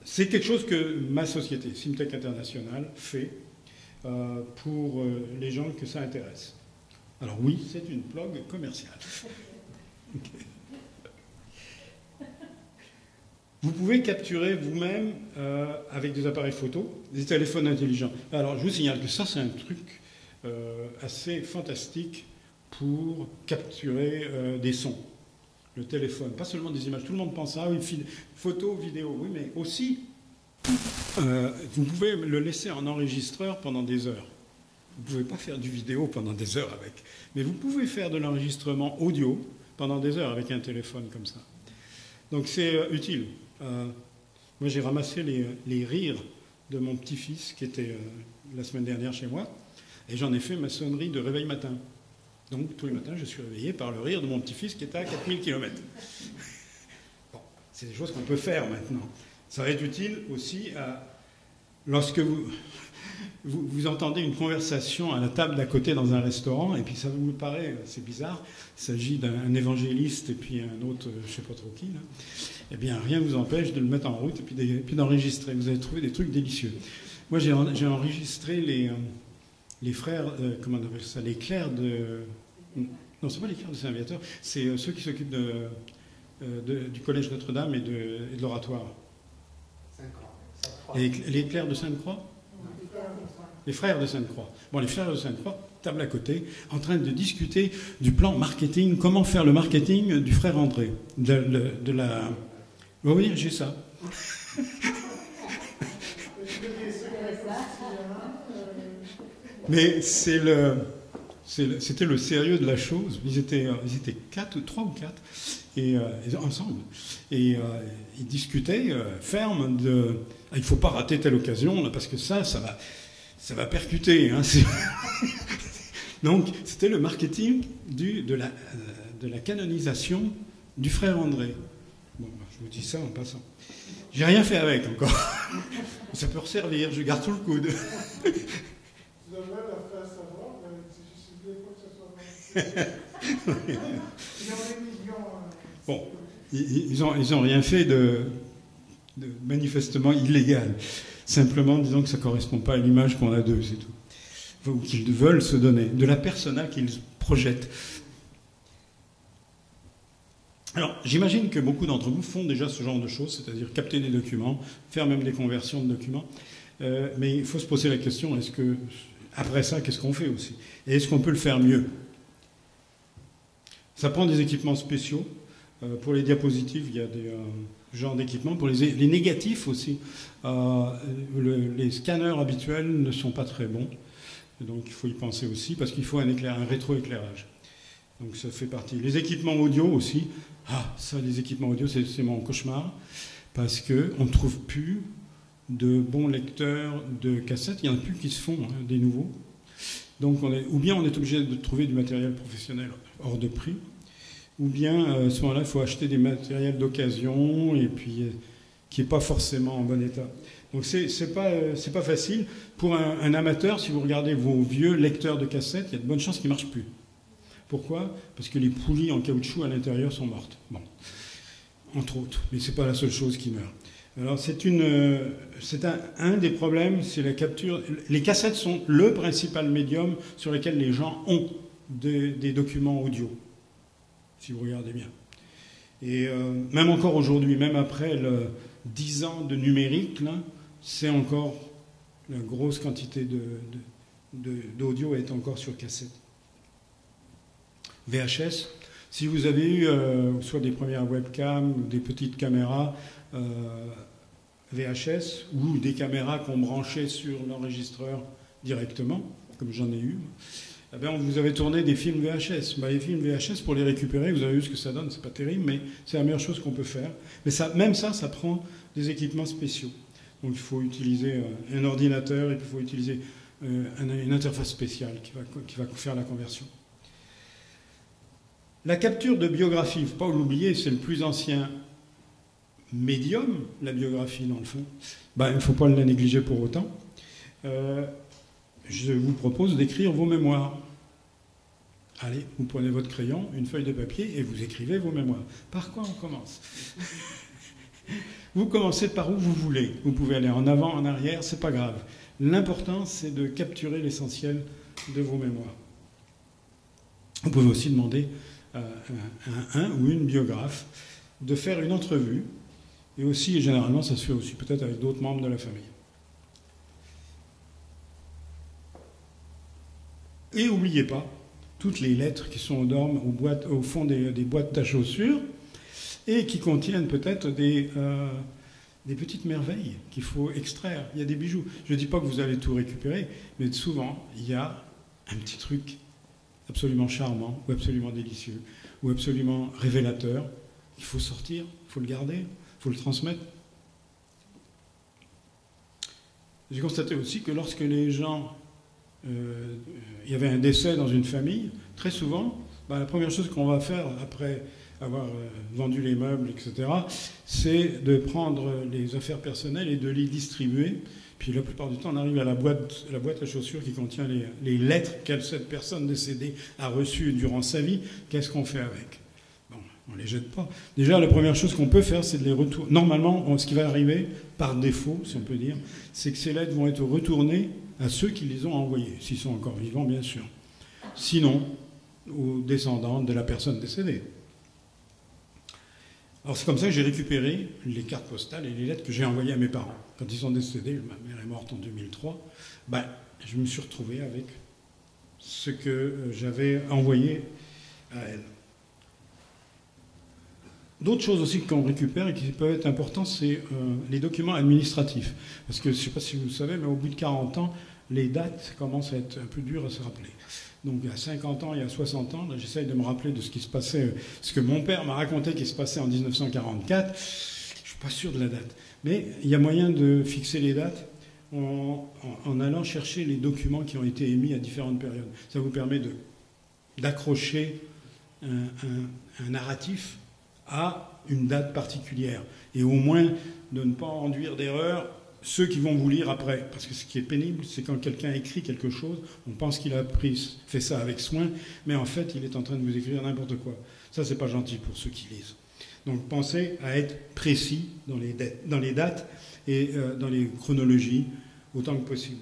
C'est quelque chose que ma société, Simtech International, fait pour les gens que ça intéresse. Alors oui, c'est une plug commerciale. Okay. Vous pouvez capturer vous-même avec des appareils photo, des téléphones intelligents. Alors je vous signale que ça, c'est un truc assez fantastique pour capturer des sons. Le téléphone, pas seulement des images. Tout le monde pense à oui, photo, vidéo, oui, mais aussi vous pouvez le laisser en enregistreur pendant des heures. Vous ne pouvez pas faire du vidéo pendant des heures avec, mais vous pouvez faire de l'enregistrement audio pendant des heures avec un téléphone comme ça. Donc c'est utile. Moi, j'ai ramassé les rires de mon petit-fils qui était la semaine dernière chez moi, et j'en ai fait ma sonnerie de réveil matin. Donc, tous les matins, je suis réveillé par le rire de mon petit-fils qui était à 4000 km. Bon, c'est des choses qu'on peut faire maintenant. Ça va être utile aussi lorsque vous entendez une conversation à la table d'à côté dans un restaurant, et puis ça vous paraît, c'est bizarre, il s'agit d'un évangéliste et puis un autre, je ne sais pas trop qui, là. Eh bien, rien ne vous empêche de le mettre en route et puis d'enregistrer. Vous allez trouver des trucs délicieux. Moi, j'ai enregistré les frères, comment on appelle ça, les clercs de... Non, c'est pas les clercs de Saint-Viateur, c'est ceux qui s'occupent du Collège Notre-Dame et de l'oratoire. Et les clercs de Sainte-Croix ? Les frères de Sainte-Croix. Bon, les frères de Sainte-Croix, table à côté, en train de discuter du plan marketing, comment faire le marketing du frère André. De la... Oui, j'ai ça. Mais c'était le sérieux de la chose. Ils étaient 3 ou 4, et ensemble. Et ils discutaient ferme de... Il ne faut pas rater telle occasion, là, parce que ça va percuter. Hein, donc, c'était le marketing de la canonisation du frère André. Bon, je vous dis ça en passant. J'ai rien fait avec encore. Ça peut resservir, je garde tout le coude. Tu devrais leur faire savoir, mais c'est juste que ce soit... Ils ont des millions... Bon, ils ont rien fait de manifestement illégal. Simplement, disons que ça ne correspond pas à l'image qu'on a d'eux, c'est tout. Ou qu'ils veulent se donner, de la persona qu'ils projettent. Alors, j'imagine que beaucoup d'entre vous font déjà ce genre de choses, c'est-à-dire capter des documents, faire même des conversions de documents. Mais il faut se poser la question, après ça, qu'est-ce qu'on fait aussi? Et est-ce qu'on peut le faire mieux? Ça prend des équipements spéciaux. Pour les diapositives, il y a des genres d'équipements. Pour les négatifs aussi, les scanners habituels ne sont pas très bons. Donc il faut y penser aussi, parce qu'il faut un rétroéclairage. Donc ça fait partie. Les équipements audio aussi. Ah, ça, les équipements audio, c'est mon cauchemar, parce qu'on ne trouve plus de bons lecteurs de cassettes. Il n'y en a plus qui se font, hein, des nouveaux. Donc ou bien on est obligé de trouver du matériel professionnel hors de prix, ou bien à ce moment-là, il faut acheter des matériels d'occasion et puis qui n'est pas forcément en bon état. Donc c'est pas facile. Pour un amateur, si vous regardez vos vieux lecteurs de cassettes, il y a de bonnes chances qu'ils ne marchent plus. Pourquoi? Parce que les poulies en caoutchouc à l'intérieur sont mortes. Bon, entre autres. Mais ce n'est pas la seule chose qui meurt. Alors c'est un des problèmes, c'est la capture. Les cassettes sont le principal médium sur lequel les gens ont des documents audio, si vous regardez bien. Et même encore aujourd'hui, même après 10 ans de numérique, là, c'est encore la grosse quantité d'audio est encore sur cassette. VHS, si vous avez eu soit des premières webcams ou des petites caméras, VHS ou des caméras qu'on branchait sur l'enregistreur directement, comme j'en ai eu, eh bien, vous avez tourné des films VHS. Les films VHS, pour les récupérer, vous avez vu ce que ça donne, c'est pas terrible, mais c'est la meilleure chose qu'on peut faire. Mais ça, même ça prend des équipements spéciaux. Donc il faut utiliser un ordinateur et puis il faut utiliser une interface spéciale qui va faire la conversion. La capture de biographie, il ne faut pas l'oublier, c'est le plus ancien médium, la biographie dans le fond. Il ne faut pas la négliger pour autant. Je vous propose d'écrire vos mémoires. Allez, vous prenez votre crayon, une feuille de papier et vous écrivez vos mémoires. Par quoi on commence? Vous commencez par où vous voulez. Vous pouvez aller en avant, en arrière, c'est pas grave. L'important, c'est de capturer l'essentiel de vos mémoires. Vous pouvez aussi demander à un ou une biographe de faire une entrevue. Et aussi, et généralement, ça se fait aussi peut-être avec d'autres membres de la famille. Et n'oubliez pas toutes les lettres qui sont aux normes, au fond des boîtes à chaussures, et qui contiennent peut-être des petites merveilles qu'il faut extraire. Il y a des bijoux. Je ne dis pas que vous allez tout récupérer, mais souvent, il y a un petit truc absolument charmant, ou absolument délicieux, ou absolument révélateur. Il faut sortir, il faut le garder, il faut le transmettre. J'ai constaté aussi que lorsque les gens... il y avait un décès dans une famille, très souvent, la première chose qu'on va faire après avoir vendu les meubles, etc., c'est de prendre les affaires personnelles et de les distribuer. Puis la plupart du temps, on arrive à la boîte à chaussures qui contient les lettres que cette personne décédée a reçues durant sa vie. Qu'est-ce qu'on fait avec? Bon, on ne les jette pas. Déjà, la première chose qu'on peut faire, c'est de les retourner. Normalement, ce qui va arriver, par défaut, si on peut dire, c'est que ces lettres vont être retournées à ceux qui les ont envoyées, s'ils sont encore vivants, bien sûr. Sinon, aux descendants de la personne décédée. Alors c'est comme ça que j'ai récupéré les cartes postales et les lettres que j'ai envoyées à mes parents. Quand ils sont décédés, ma mère est morte en 2003, je me suis retrouvé avec ce que j'avais envoyé à elle. D'autres choses aussi qu'on récupère et qui peuvent être importantes, c'est les documents administratifs. Parce que je ne sais pas si vous le savez, mais au bout de 40 ans, les dates commencent à être un peu dures à se rappeler. Donc il y a 50 ans, il y a 60 ans, j'essaye de me rappeler de ce qui se passait, ce que mon père m'a raconté qui se passait en 1944. Je ne suis pas sûr de la date. Mais il y a moyen de fixer les dates en allant chercher les documents qui ont été émis à différentes périodes. Ça vous permet d'accrocher un narratif à une date particulière. Et au moins de ne pas enduire d'erreur ceux qui vont vous lire après. Parce que ce qui est pénible, c'est quand quelqu'un écrit quelque chose, on pense qu'il a fait ça avec soin, mais en fait, il est en train de vous écrire n'importe quoi. Ça, c'est pas gentil pour ceux qui lisent. Donc, pensez à être précis dans les dates et dans les chronologies autant que possible.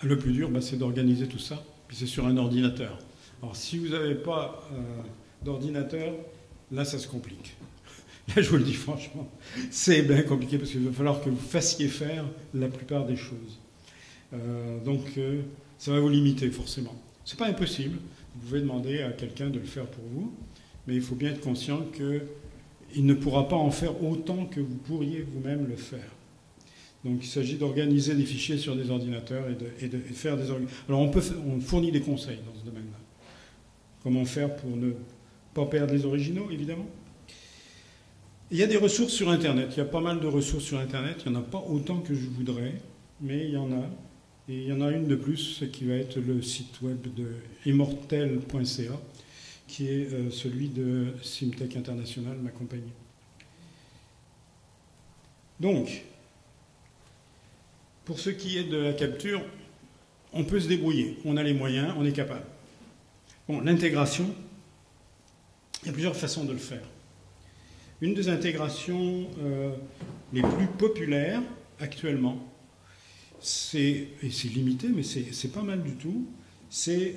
Le plus dur, c'est d'organiser tout ça, puis c'est sur un ordinateur. Alors, si vous n'avez pas d'ordinateur, là, ça se complique. Là, je vous le dis franchement, c'est bien compliqué parce qu'il va falloir que vous fassiez faire la plupart des choses. Donc, ça va vous limiter, forcément. C'est pas impossible. Vous pouvez demander à quelqu'un de le faire pour vous, mais il faut bien être conscient qu'il ne pourra pas en faire autant que vous pourriez vous-même le faire. Donc, il s'agit d'organiser des fichiers sur des ordinateurs et de faire des organisations. Alors, on fournit des conseils dans ce domaine-là. Comment faire pour ne pas perdre les originaux, évidemment. Il y a des ressources sur Internet. Il y a pas mal de ressources sur Internet. Il n'y en a pas autant que je voudrais, mais il y en a. Et il y en a une de plus, qui va être le site web de immortel.ca, qui est celui de Simtech International, ma compagnie. Donc, pour ce qui est de la capture, on peut se débrouiller. On a les moyens, on est capable. Bon, l'intégration, il y a plusieurs façons de le faire. Une des intégrations les plus populaires actuellement, et c'est limité, mais c'est pas mal du tout, c'est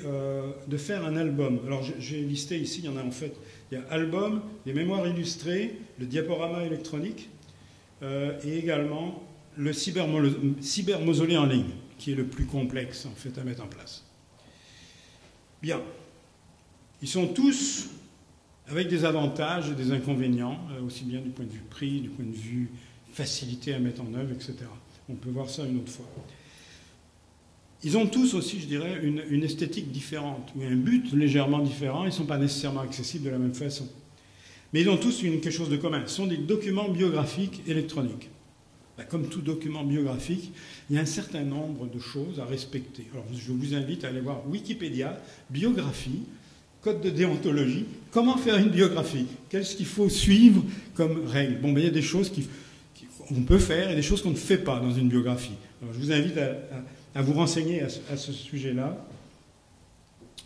de faire un album. Alors j'ai listé ici, il y en a en fait, il y a album, les mémoires illustrées, le diaporama électronique, et également le cybermausolée en ligne, qui est le plus complexe en fait à mettre en place. Bien. Ils sont tous avec des avantages et des inconvénients, aussi bien du point de vue prix, du point de vue facilité à mettre en œuvre, etc. On peut voir ça une autre fois. Ils ont tous aussi, je dirais, une esthétique différente, ou un but légèrement différent. Ils ne sont pas nécessairement accessibles de la même façon. Mais ils ont tous quelque chose de commun. Ce sont des documents biographiques électroniques. Comme tout document biographique, il y a un certain nombre de choses à respecter. Alors, je vous invite à aller voir Wikipédia, biographie, code de déontologie, comment faire une biographie, qu'est-ce qu'il faut suivre comme règle. Bon, il y a des choses qu'on peut faire et des choses qu'on ne fait pas dans une biographie. Alors, je vous invite à vous renseigner à ce sujet-là.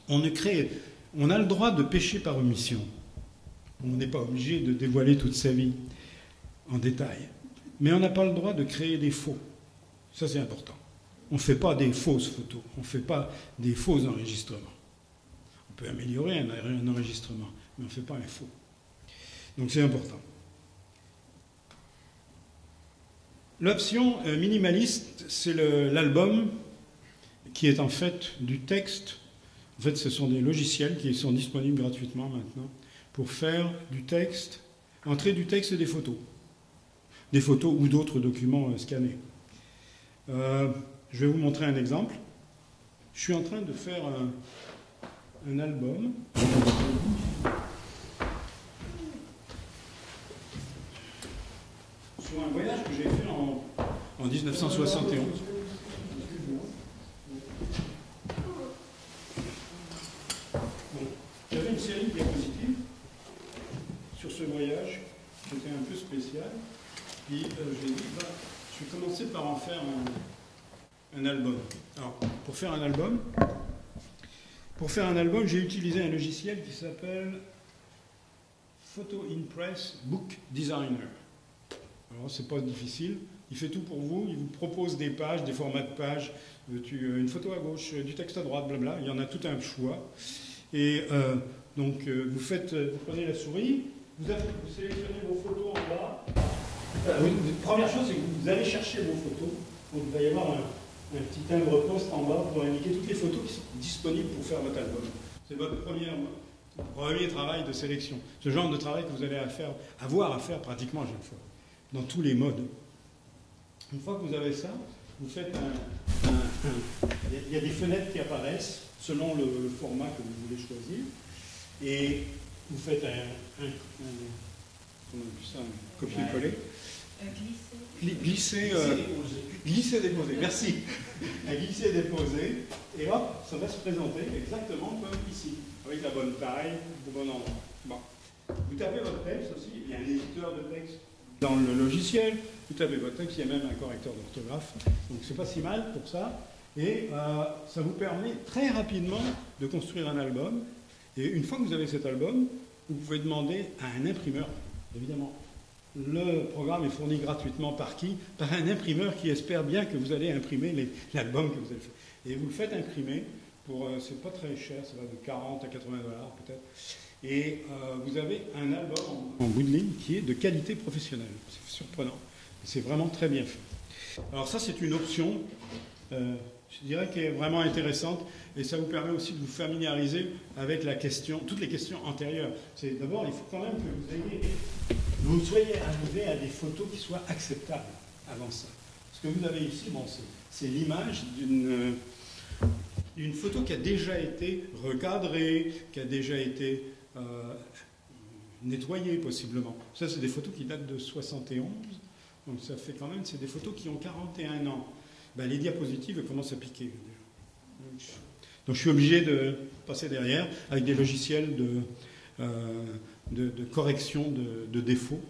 On a le droit de pécher par omission. On n'est pas obligé de dévoiler toute sa vie en détail. Mais on n'a pas le droit de créer des faux. Ça, c'est important. On ne fait pas des fausses photos. On ne fait pas des faux enregistrements. On peut améliorer un enregistrement, mais on ne fait pas un faux. Donc, c'est important. L'option minimaliste, c'est l'album qui est en fait du texte. En fait, ce sont des logiciels qui sont disponibles gratuitement maintenant pour faire du texte, entrer du texte et des photos. Des photos ou d'autres documents scannés. Je vais vous montrer un exemple. Je suis en train de faire un album. Sur un voyage que j'ai fait en 1971. J'avais une série de diapositives sur ce voyage qui était un peu spécial. Puis j'ai dit, je vais commencer par en faire un album. Alors, pour faire un album, j'ai utilisé un logiciel qui s'appelle Photo Impress Book Designer. Alors, c'est pas difficile. Il fait tout pour vous. Il vous propose des pages, des formats de pages. Une photo à gauche, du texte à droite, blabla. Il y en a tout un choix. Et donc, vous prenez la souris, vous sélectionnez vos photos en bas. La première chose, c'est que vous allez chercher vos photos. Donc, il va y avoir un petit timbre-poste en bas pour indiquer toutes les photos qui sont disponibles pour faire votre album. C'est votre premier travail de sélection. Ce genre de travail que vous allez avoir à faire pratiquement à chaque fois, dans tous les modes. Une fois que vous avez ça, vous faites il y a des fenêtres qui apparaissent selon le format que vous voulez choisir. Et vous faites un copier-coller. Glisser-déposer. Merci. Un glisser-déposer. Et hop, ça va se présenter exactement comme ici, avec la bonne taille, au bon endroit. Bon. Vous tapez votre texte aussi. Il y a un éditeur de texte dans le logiciel. Vous tapez votre texte. Il y a même un correcteur d'orthographe. Donc c'est pas si mal pour ça. Et ça vous permet très rapidement de construire un album. Et une fois que vous avez cet album, vous pouvez demander à un imprimeur, évidemment. Le programme est fourni gratuitement par qui? Par un imprimeur qui espère bien que vous allez imprimer l'album que vous avez fait. Et vous le faites imprimer pour, c'est pas très cher, ça va de 40 à 80 $ peut-être. Et vous avez un album en bout de ligne qui est de qualité professionnelle. C'est surprenant. C'est vraiment très bien fait. Alors ça, c'est une option, je dirais, qui est vraiment intéressante. Et ça vous permet aussi de vous familiariser avec toutes les questions antérieures. D'abord, il faut quand même que vous soyez arrivé à des photos qui soient acceptables avant ça. Ce que vous avez ici, c'est l'image d'une photo qui a déjà été recadrée, qui a déjà été nettoyée possiblement. Ça, c'est des photos qui datent de 71. Donc ça fait quand même, c'est des photos qui ont 41 ans. Ben, les diapositives commencent à piquer. Donc je suis obligé de passer derrière avec des logiciels de correction de défauts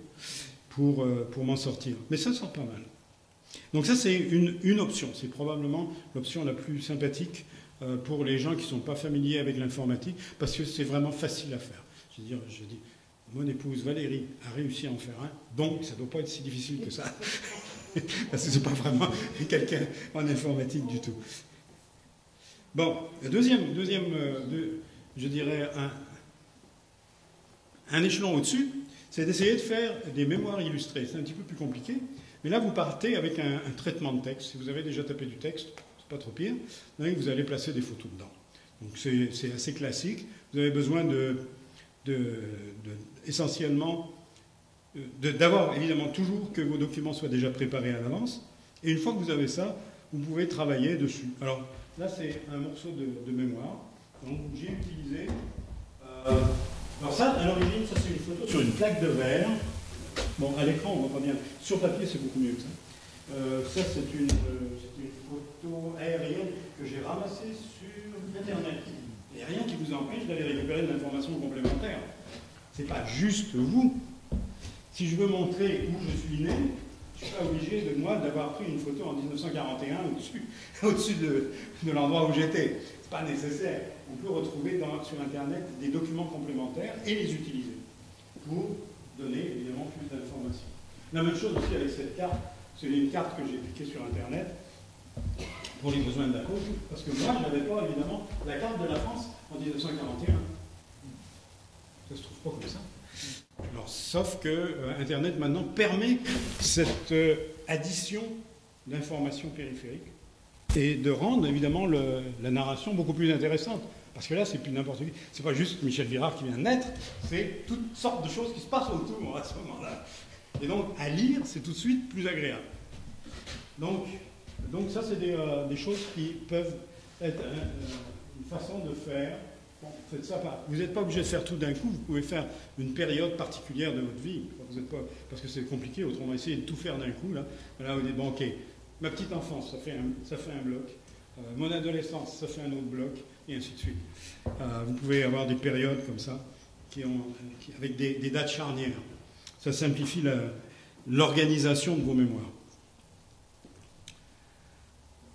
pour m'en sortir. Mais ça sort pas mal. Donc ça, c'est une option. C'est probablement l'option la plus sympathique pour les gens qui ne sont pas familiers avec l'informatique, parce que c'est vraiment facile à faire. Je dis, mon épouse Valérie a réussi à en faire un, donc ça ne doit pas être si difficile que ça. Parce que ce n'est pas vraiment quelqu'un en informatique du tout. Bon, deuxième je dirais, un échelon au-dessus, c'est d'essayer de faire des mémoires illustrées. C'est un petit peu plus compliqué, mais là, vous partez avec un traitement de texte. Si vous avez déjà tapé du texte, c'est pas trop pire, vous allez placer des photos dedans. Donc c'est assez classique. Vous avez besoin essentiellement d'avoir évidemment toujours que vos documents soient déjà préparés à l'avance. Et une fois que vous avez ça, vous pouvez travailler dessus. Alors là, c'est un morceau de mémoire. Donc j'ai utilisé... alors ça, à l'origine, ça c'est une photo sur une plaque de verre. Bon, à l'écran, on voit pas bien. Sur papier, c'est beaucoup mieux que ça. Ça, c'est une photo aérienne que j'ai ramassée sur Internet. Il n'y a rien qui vous empêche d'aller récupérer de l'information complémentaire. C'est pas juste vous. Si je veux montrer où je suis né, je ne suis pas obligé de moi d'avoir pris une photo en 1941 au-dessus de l'endroit où j'étais. C'est pas nécessaire. On peut retrouver sur Internet des documents complémentaires et les utiliser pour donner évidemment plus d'informations. La même chose aussi avec cette carte. C'est une carte que j'ai piquée sur Internet pour les besoins de la cause, parce que moi, je n'avais pas évidemment la carte de la France en 1941. Ça se trouve pas comme ça. Alors, sauf que Internet maintenant permet cette addition d'informations périphériques et de rendre évidemment la narration beaucoup plus intéressante. Parce que là, c'est plus n'importe qui. C'est pas juste Michel Virard qui vient de naître, c'est toutes sortes de choses qui se passent autour à ce moment-là. Et donc, à lire, c'est tout de suite plus agréable. Donc ça, c'est des choses qui peuvent être une façon de faire. Bon, faites ça pas. Vous n'êtes pas obligé de faire tout d'un coup, vous pouvez faire une période particulière de votre vie. Vous êtes pas, parce que c'est compliqué, autrement essayer de tout faire d'un coup. Là, vous dites, bon, ok, ma petite enfance, ça fait un bloc. Mon adolescence, ça fait un autre bloc, et ainsi de suite. Vous pouvez avoir des périodes comme ça, avec des dates charnières. Ça simplifie l'organisation de vos mémoires.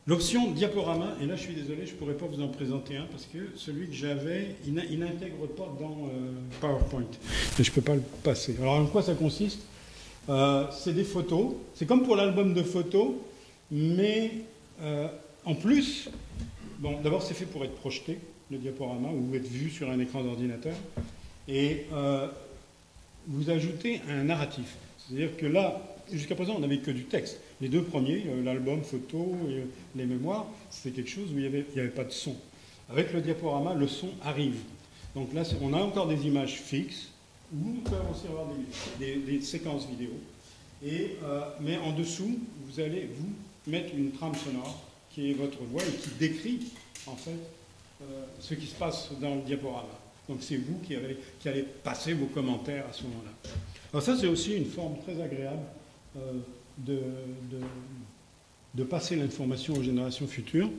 L'option diaporama, et là je suis désolé, je ne pourrais pas vous en présenter un, parce que celui que j'avais, il n'intègre pas dans PowerPoint. Et je ne peux pas le passer. Alors en quoi ça consiste? C'est des photos. C'est comme pour l'album de photos, mais en plus, bon, d'abord c'est fait pour être projeté, le diaporama, ou être vu sur un écran d'ordinateur. Et vous ajoutez un narratif. C'est-à-dire que là, jusqu'à présent, on n'avait que du texte. Les deux premiers, l'album photo et les mémoires, c'était quelque chose où il n'y avait pas de son. Avec le diaporama, le son arrive. Donc là, on a encore des images fixes, ou on peut aussi avoir des séquences vidéo. Mais en dessous, vous allez vous mettre une trame sonore qui est votre voix et qui décrit, en fait, ce qui se passe dans le diaporama. Donc c'est vous qui allez passer vos commentaires à ce moment-là. Alors ça, c'est aussi une forme très agréable de passer l'information aux générations futures.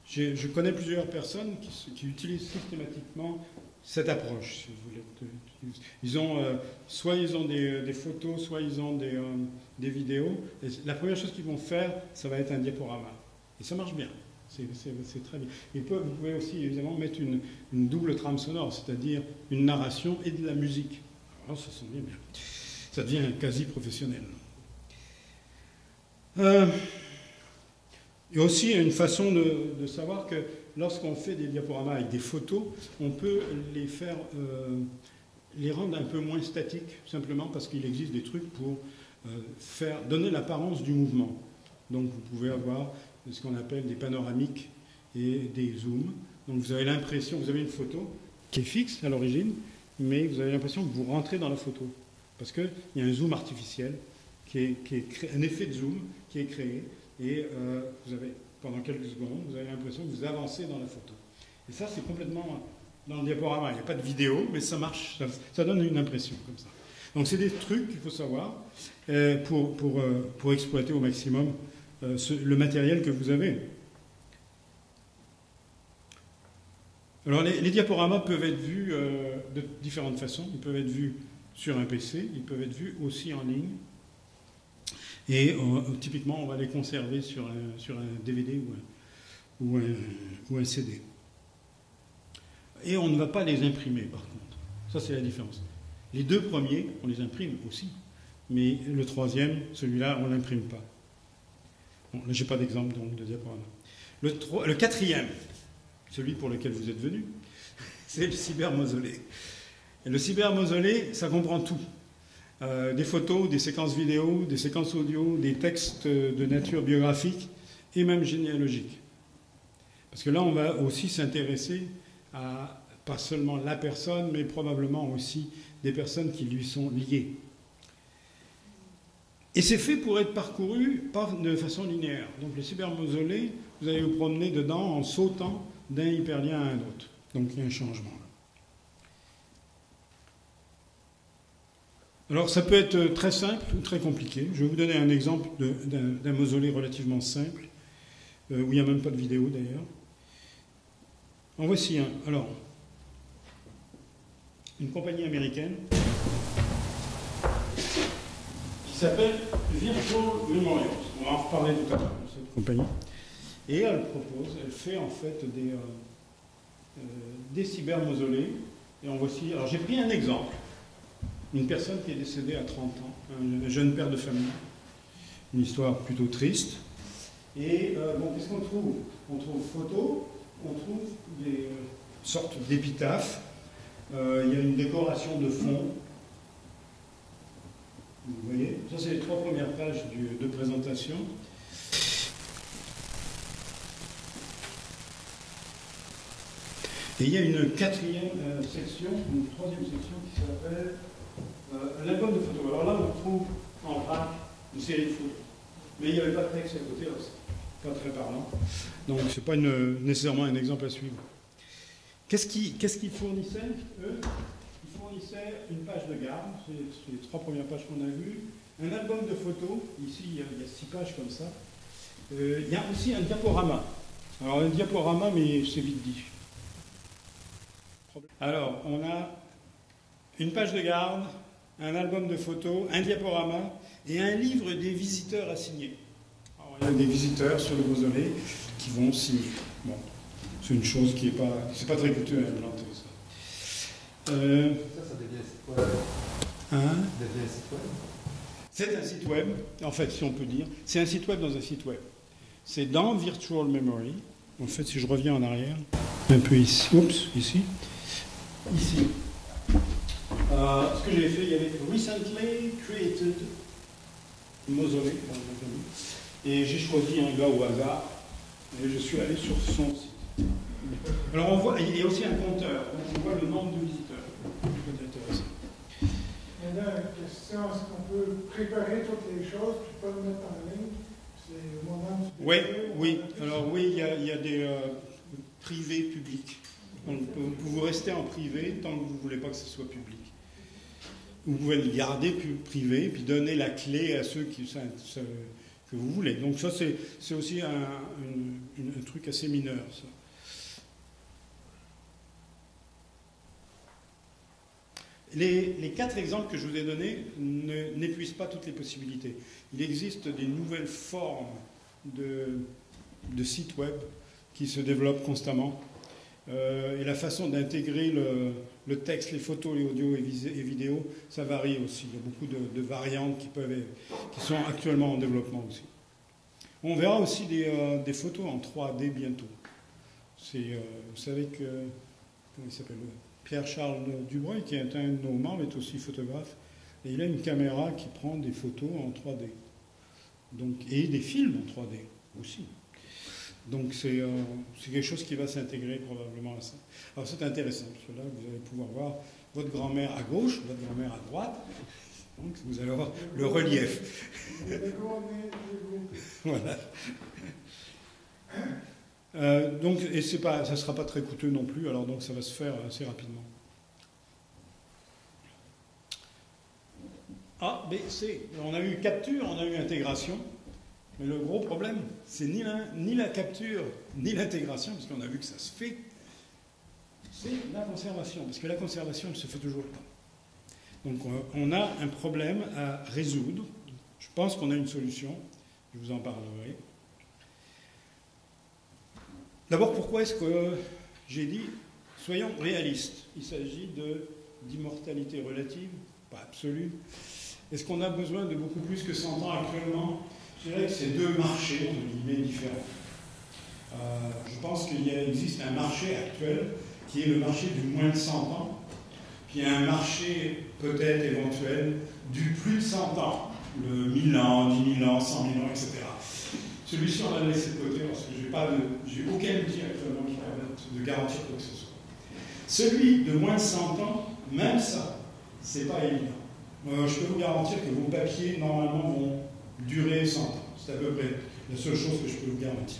Je connais plusieurs personnes qui utilisent systématiquement cette approche, si vous voulez. Soit ils ont des photos, soit ils ont des vidéos. Et la première chose qu'ils vont faire, ça va être un diaporama. Et ça marche bien. C'est très bien. Et vous pouvez aussi évidemment mettre une double trame sonore, c'est-à-dire une narration et de la musique. Alors ça sonne bien. Ça devient quasi professionnel. Il y a aussi une façon de savoir que lorsqu'on fait des diaporamas avec des photos, on peut les rendre un peu moins statiques, simplement parce qu'il existe des trucs pour donner l'apparence du mouvement. Donc vous pouvez avoir ce qu'on appelle des panoramiques et des zooms. Donc vous avez l'impression, vous avez une photo qui est fixe à l'origine, mais vous avez l'impression que vous rentrez dans la photo. Parce qu'il y a un zoom artificiel, un effet de zoom qui est créé, et vous avez, pendant quelques secondes, vous avez l'impression que vous avancez dans la photo. Et ça, c'est complètement dans le diaporama. Il n'y a pas de vidéo, mais ça marche, ça donne une impression comme ça. Donc c'est des trucs qu'il faut savoir pour exploiter au maximum le matériel que vous avez. Alors les diaporamas peuvent être vus de différentes façons. Ils peuvent être vus sur un PC, ils peuvent être vus aussi en ligne. Et typiquement, on va les conserver sur un DVD ou un CD. Et on ne va pas les imprimer, par contre. Ça, c'est la différence. Les deux premiers, on les imprime aussi. Mais le troisième, celui-là, on ne l'imprime pas. Bon, là, je n'ai pas d'exemple donc, de diaporama. Le quatrième, celui pour lequel vous êtes venu, c'est le cybermausolée. Et le cybermausolée, ça comprend tout. Des photos, des séquences vidéo, des séquences audio, des textes de nature biographique et même généalogique. Parce que là, on va aussi s'intéresser à pas seulement la personne, mais probablement aussi des personnes qui lui sont liées. Et c'est fait pour être parcouru de façon linéaire. Donc les cybermausolées, vous allez vous promener dedans en sautant d'un hyperlien à un autre. Donc il y a un changement. Alors ça peut être très simple ou très compliqué. Je vais vous donner un exemple d'un mausolée relativement simple, où il n'y a même pas de vidéo d'ailleurs. En voici un. Alors, une compagnie américaine qui s'appelle Virtual Memorials. On va en reparler tout à l'heure de cette compagnie. Et elle fait en fait des cybermausolées. Et en voici. Alors j'ai pris un exemple. Une personne qui est décédée à 30 ans, un jeune père de famille. Une histoire plutôt triste. Et bon, qu'est-ce qu'on trouve? On trouve photos, on trouve des sortes d'épitaphes. Il y a une décoration de fond. Vous voyez? Ça, c'est les 3 premières pages de présentation. Et il y a une 4e section, une 3e section qui s'appelle l'album de photos. Alors là, on trouve en vrac une série de photos. Mais il n'y avait pas de texte à côté, alors c'est pas très parlant. Donc ce n'est pas nécessairement un exemple à suivre. Qu'est-ce qu'ils fournissaient, eux? Ils fournissaient une page de garde, c'est les 3 premières pages qu'on a vues, un album de photos, ici il y a 6 pages comme ça. Il y a aussi un diaporama. Alors un diaporama, mais c'est vite dit. Alors, on a une page de garde, un album de photos, un diaporama et un livre des visiteurs à signer. Alors, il y a des visiteurs sur le mausolée qui vont signer. Bon, c'est une chose qui n'est pas... C'est pas très coûteux à implanter, ça. Ça devient un site web. Hein? Ça devient un site web. C'est un site web, en fait, si on peut dire. C'est un site web dans un site web. C'est dans Virtual Memory. En fait, si je reviens en arrière, un peu ici. Oups, ici. Ici. Ce que j'ai fait, il y avait Recently Created Mausolée. Et j'ai choisi un gars au hasard. Et je suis allé sur son site. Alors on voit, il y a aussi un compteur. Donc on voit le nombre de visiteurs. C'est intéressant. Et là, la question, est-ce qu'on peut préparer toutes les choses puis pas le mettre en ligne? C'est au moment où tu Oui, oui. Alors oui, il y a des privés publics. Vous restez en privé tant que vous ne voulez pas que ce soit public. Vous pouvez le garder privé, puis donner la clé à ceux que vous voulez. Donc ça, c'est aussi un truc assez mineur, ça. Les 4 exemples que je vous ai donnés n'épuisent pas toutes les possibilités. Il existe des nouvelles formes de sites web qui se développent constamment. Et la façon d'intégrer le texte, les photos, les audios et vidéos, ça varie aussi. Il y a beaucoup de variantes qui sont actuellement en développement aussi. On verra aussi des photos en 3D bientôt. Vous savez que, comment il s'appelle, Pierre-Charles Dubreuil, qui est un de nos membres, est aussi photographe. Et il a une caméra qui prend des photos en 3D. Donc, et des films en 3D aussi. Donc c'est quelque chose qui va s'intégrer probablement à ça. Alors c'est intéressant, parce que là, vous allez pouvoir voir votre grand-mère à gauche, votre grand-mère à droite. Donc vous allez avoir le relief. Voilà. Donc, et ça ne sera pas très coûteux non plus, alors donc ça va se faire assez rapidement. A, B, C. On a eu capture, on a eu intégration. Mais le gros problème, c'est ni la capture, ni l'intégration, parce qu'on a vu que ça se fait, c'est la conservation. Parce que la conservation, elle ne se fait toujours pas. Donc on a un problème à résoudre. Je pense qu'on a une solution. Je vous en parlerai. D'abord, pourquoi est-ce que j'ai dit, soyons réalistes. Il s'agit d'immortalité relative, pas absolue. Est-ce qu'on a besoin de beaucoup plus que 100 ans actuellement? Je dirais que c'est 2 marchés, entre guillemets, différents. Je pense qu'il existe un marché actuel qui est le marché du moins de 100 ans, puis un marché peut-être éventuel du plus de 100 ans, le 1000 ans, 10 000 ans, 100 000 ans, etc. Celui-ci, on l'a laissé de côté parce que je n'ai aucun outil actuellement qui permette de garantir quoi que ce soit. Celui de moins de 100 ans, même ça, c'est pas évident. Je peux vous garantir que vos papiers, normalement, vont durer 100 ans. C'est à peu près la seule chose que je peux vous garantir.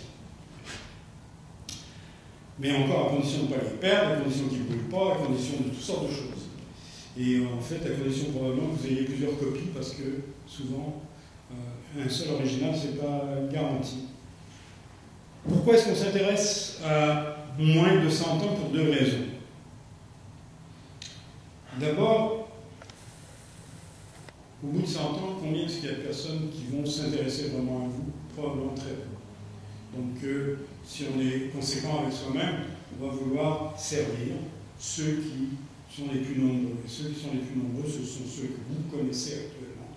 Mais encore à condition de ne pas les perdre, à condition qu'ils ne brûlent pas, à condition de toutes sortes de choses. Et en fait, à condition probablement que vous ayez plusieurs copies, parce que souvent, un seul original, ce n'est pas garanti. Pourquoi est-ce qu'on s'intéresse à moins de 100 ans? Pour deux raisons. D'abord, au bout de 100 ans, combien est-ce qu'il y a de personnes qui vont s'intéresser vraiment à vous? Probablement très peu. Donc, si on est conséquent avec soi-même, on va vouloir servir ceux qui sont les plus nombreux. Et ceux qui sont les plus nombreux, ce sont ceux que vous connaissez actuellement.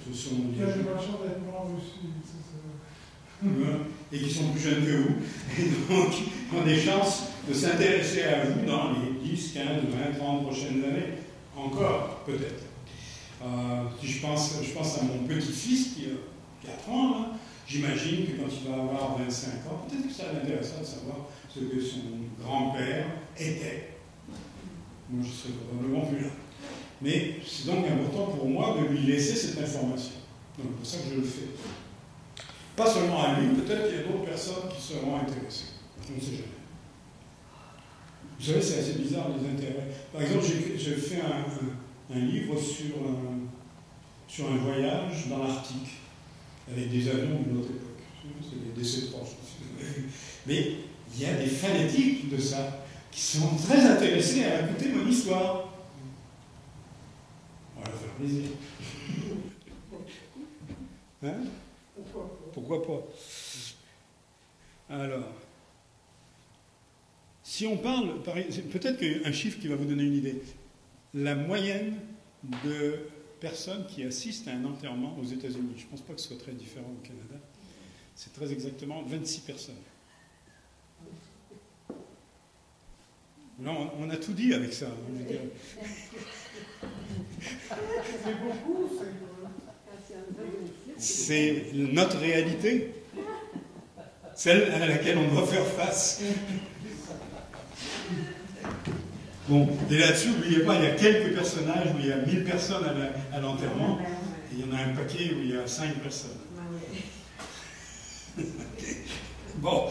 Ce sont Il y a des marchands d'être morts aussi, c'est ça. Et qui sont plus jeunes que vous, et donc ont des chances de s'intéresser à vous dans les 10, 15, 20, 30 prochaines années. Encore, peut-être. Si je pense à mon petit-fils qui a 4 ans, là, j'imagine que quand il va avoir 25 ans, peut-être que ça l'intéressera de savoir ce que son grand-père était. Moi, je serais probablement plus là. Mais c'est donc important pour moi de lui laisser cette information. Donc, c'est pour ça que je le fais. Pas seulement à lui, peut-être qu'il y a d'autres personnes qui seront intéressées. On ne sait jamais. Vous savez, c'est assez bizarre, les intérêts. Par exemple, j'ai fait un livre sur un voyage dans l'Arctique, avec des avions d'une autre époque. C'est des DC-3, je pense. Mais il y a des fanatiques de ça qui sont très intéressés à écouter mon histoire. On va leur faire plaisir. Hein? Pourquoi pas? Alors, si on parle, peut-être qu'un chiffre qui va vous donner une idée. La moyenne de personnes qui assistent à un enterrement aux États-Unis, je ne pense pas que ce soit très différent au Canada, c'est très exactement 26 personnes. Là, on a tout dit avec ça. Je veux dire. C'est beaucoup, c'est notre réalité, celle à laquelle on doit faire face. Bon, et là-dessus, n'oubliez pas, il y a quelques personnages où il y a 1000 personnes à l'enterrement, et il y en a un paquet où il y a 5 personnes. Bon.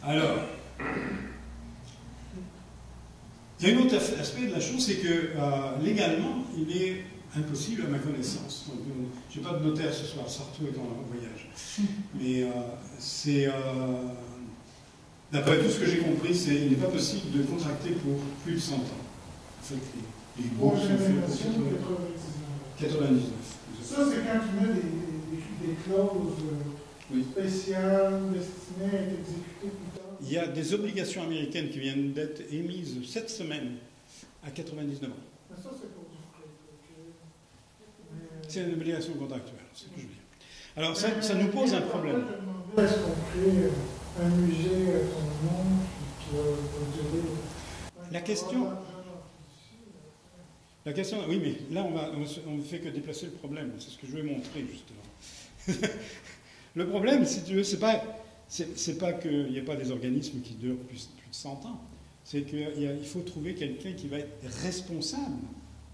Alors, il y a un autre aspect de la chose, c'est que légalement, il est impossible à ma connaissance. Je n'ai pas de notaire ce soir, Sartou est en voyage. Mais c'est... d'après tout ce que j'ai compris, il n'est pas possible de contracter pour plus de 100 ans. En fait, les groupes sont faits pour 99. Ça, c'est quand tu mets des clauses spéciales destinées à être exécutées plus tard. Il y a des obligations américaines qui viennent d'être émises cette semaine à 99 ans. Mais ça, c'est pour du frais. C'est une obligation contractuelle, c'est ce que je veux dire. Alors, ça nous pose un problème. Est-ce qu'on crée un musée à ton nom qui va durer... La question, oui, mais là, on ne fait que déplacer le problème. C'est ce que je vais montrer, justement. Le problème, si tu veux, c'est pas qu'il n'y ait pas des organismes qui durent plus de 100 ans. C'est qu'il faut trouver quelqu'un qui va être responsable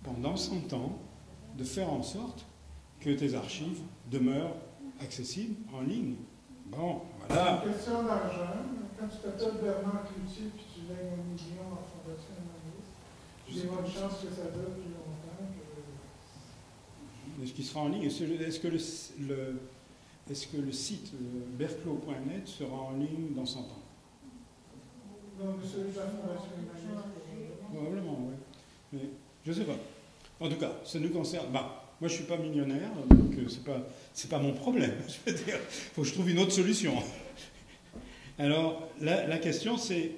pendant 100 ans de faire en sorte que tes archives demeurent accessibles en ligne. Bon, voilà. C'est une question d'argent. Quand tu t'appelles Bernard Cloutier et tu lègues 1 million à la Fondation Humaniste, j'ai bonne chance que ça dure plus longtemps que... Est-ce qu'il sera en ligne? Est-ce que le site berclos.net sera en ligne dans 100 ans? Donc, celui de la Fondation Humaniste. Probablement, oui. Mais je ne sais pas. En tout cas, ça nous concerne. Bah, moi, je ne suis pas millionnaire, donc c'est pas mon problème. Je veux dire, il faut que je trouve une autre solution. Alors, la question, c'est...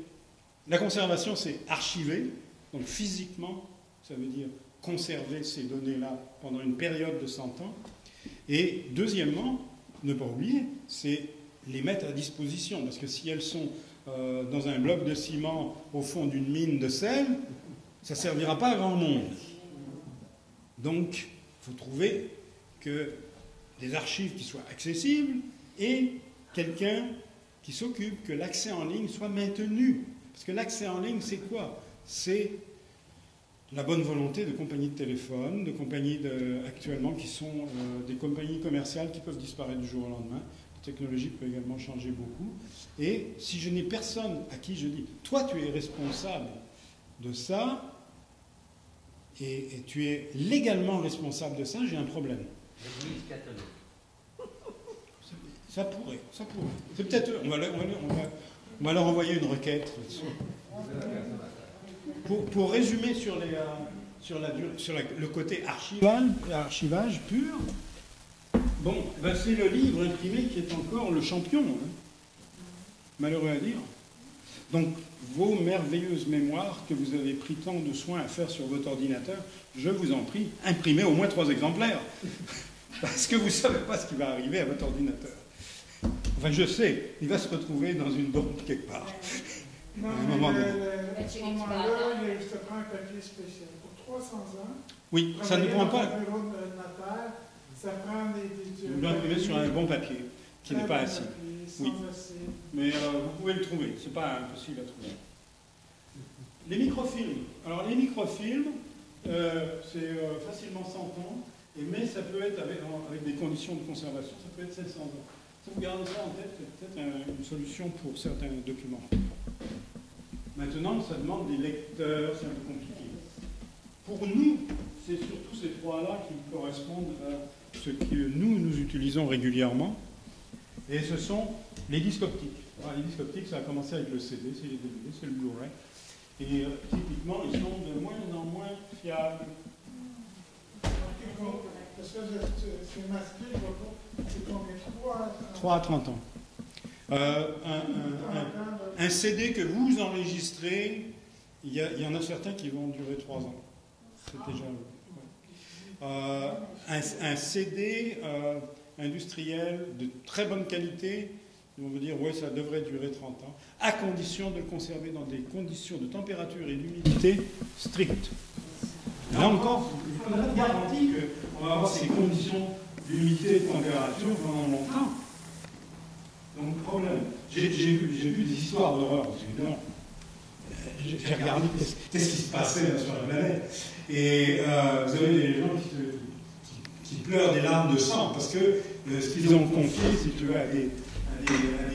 La conservation, c'est archiver. Donc, physiquement, ça veut dire conserver ces données-là pendant une période de 100 ans. Et deuxièmement, ne pas oublier, c'est les mettre à disposition. Parce que si elles sont dans un bloc de ciment au fond d'une mine de sel, ça ne servira pas à grand monde. Donc, il faut trouver des archives qui soient accessibles et quelqu'un qui s'occupe que l'accès en ligne soit maintenu. Parce que l'accès en ligne, c'est quoi? C'est la bonne volonté de compagnies de téléphone, de compagnies actuellement qui sont des compagnies commerciales qui peuvent disparaître du jour au lendemain. La technologie peut également changer beaucoup. Et si je n'ai personne à qui je dis, toi tu es responsable de ça, et tu es légalement responsable de ça, j'ai un problème. L'Église catholique. Ça pourrait. C'est peut-être, on va leur envoyer une requête là-dessus. Pour résumer sur le côté archivage pur, bon, ben c'est le livre imprimé qui est encore le champion, hein. Malheureux à dire. Donc, vos merveilleuses mémoires que vous avez pris tant de soin à faire sur votre ordinateur, je vous en prie, imprimez au moins 3 exemplaires. Parce que vous ne savez pas ce qui va arriver à votre ordinateur. Enfin, je sais, il va se retrouver dans une bombe quelque part. Non, à un mais moment donné. à ce moment-là, ça prend un papier spécial. Pour 300 ans, Oui, ça ne prend pas. un bureau de notaire, ça prend des Vous l'imprimez sur un bon papier, qui n'est pas assis. Oui. Mais vous pouvez le trouver, c'est pas impossible à trouver. Les microfilms. Alors les microfilms, c'est facilement 100 ans, mais ça peut être avec des conditions de conservation, ça peut être 700 ans. Si vous gardez ça en tête, c'est peut-être une solution pour certains documents. Maintenant, ça demande des lecteurs, c'est un peu compliqué. Pour nous, c'est surtout ces trois-là qui correspondent à ce que nous utilisons régulièrement. Et ce sont les disques optiques. Alors, les disques optiques, ça a commencé avec le CD, c'est les DVD, c'est le Blu-ray. Et typiquement, ils sont de moins en moins fiables. Parce que c'est masqué, c'est combien? 3 à 30 ans. Un CD que vous enregistrez, il y en a certains qui vont durer 3 ans. C'est déjà... un CD industriel de très bonne qualité, on veut dire, oui, ça devrait durer 30 ans, à condition de le conserver dans des conditions de température et d'humidité strictes. Là encore, il faut la garantie qu'on va avoir ces conditions d'humidité et de température pendant longtemps. Donc, problème. J'ai vu des histoires d'horreur, évidemment. J'ai regardé qu'est-ce qui se passait là, sur la planète. Et vous avez des gens qui pleurent des larmes de sang, parce que ce qu'ils ont confié, si tu veux, à des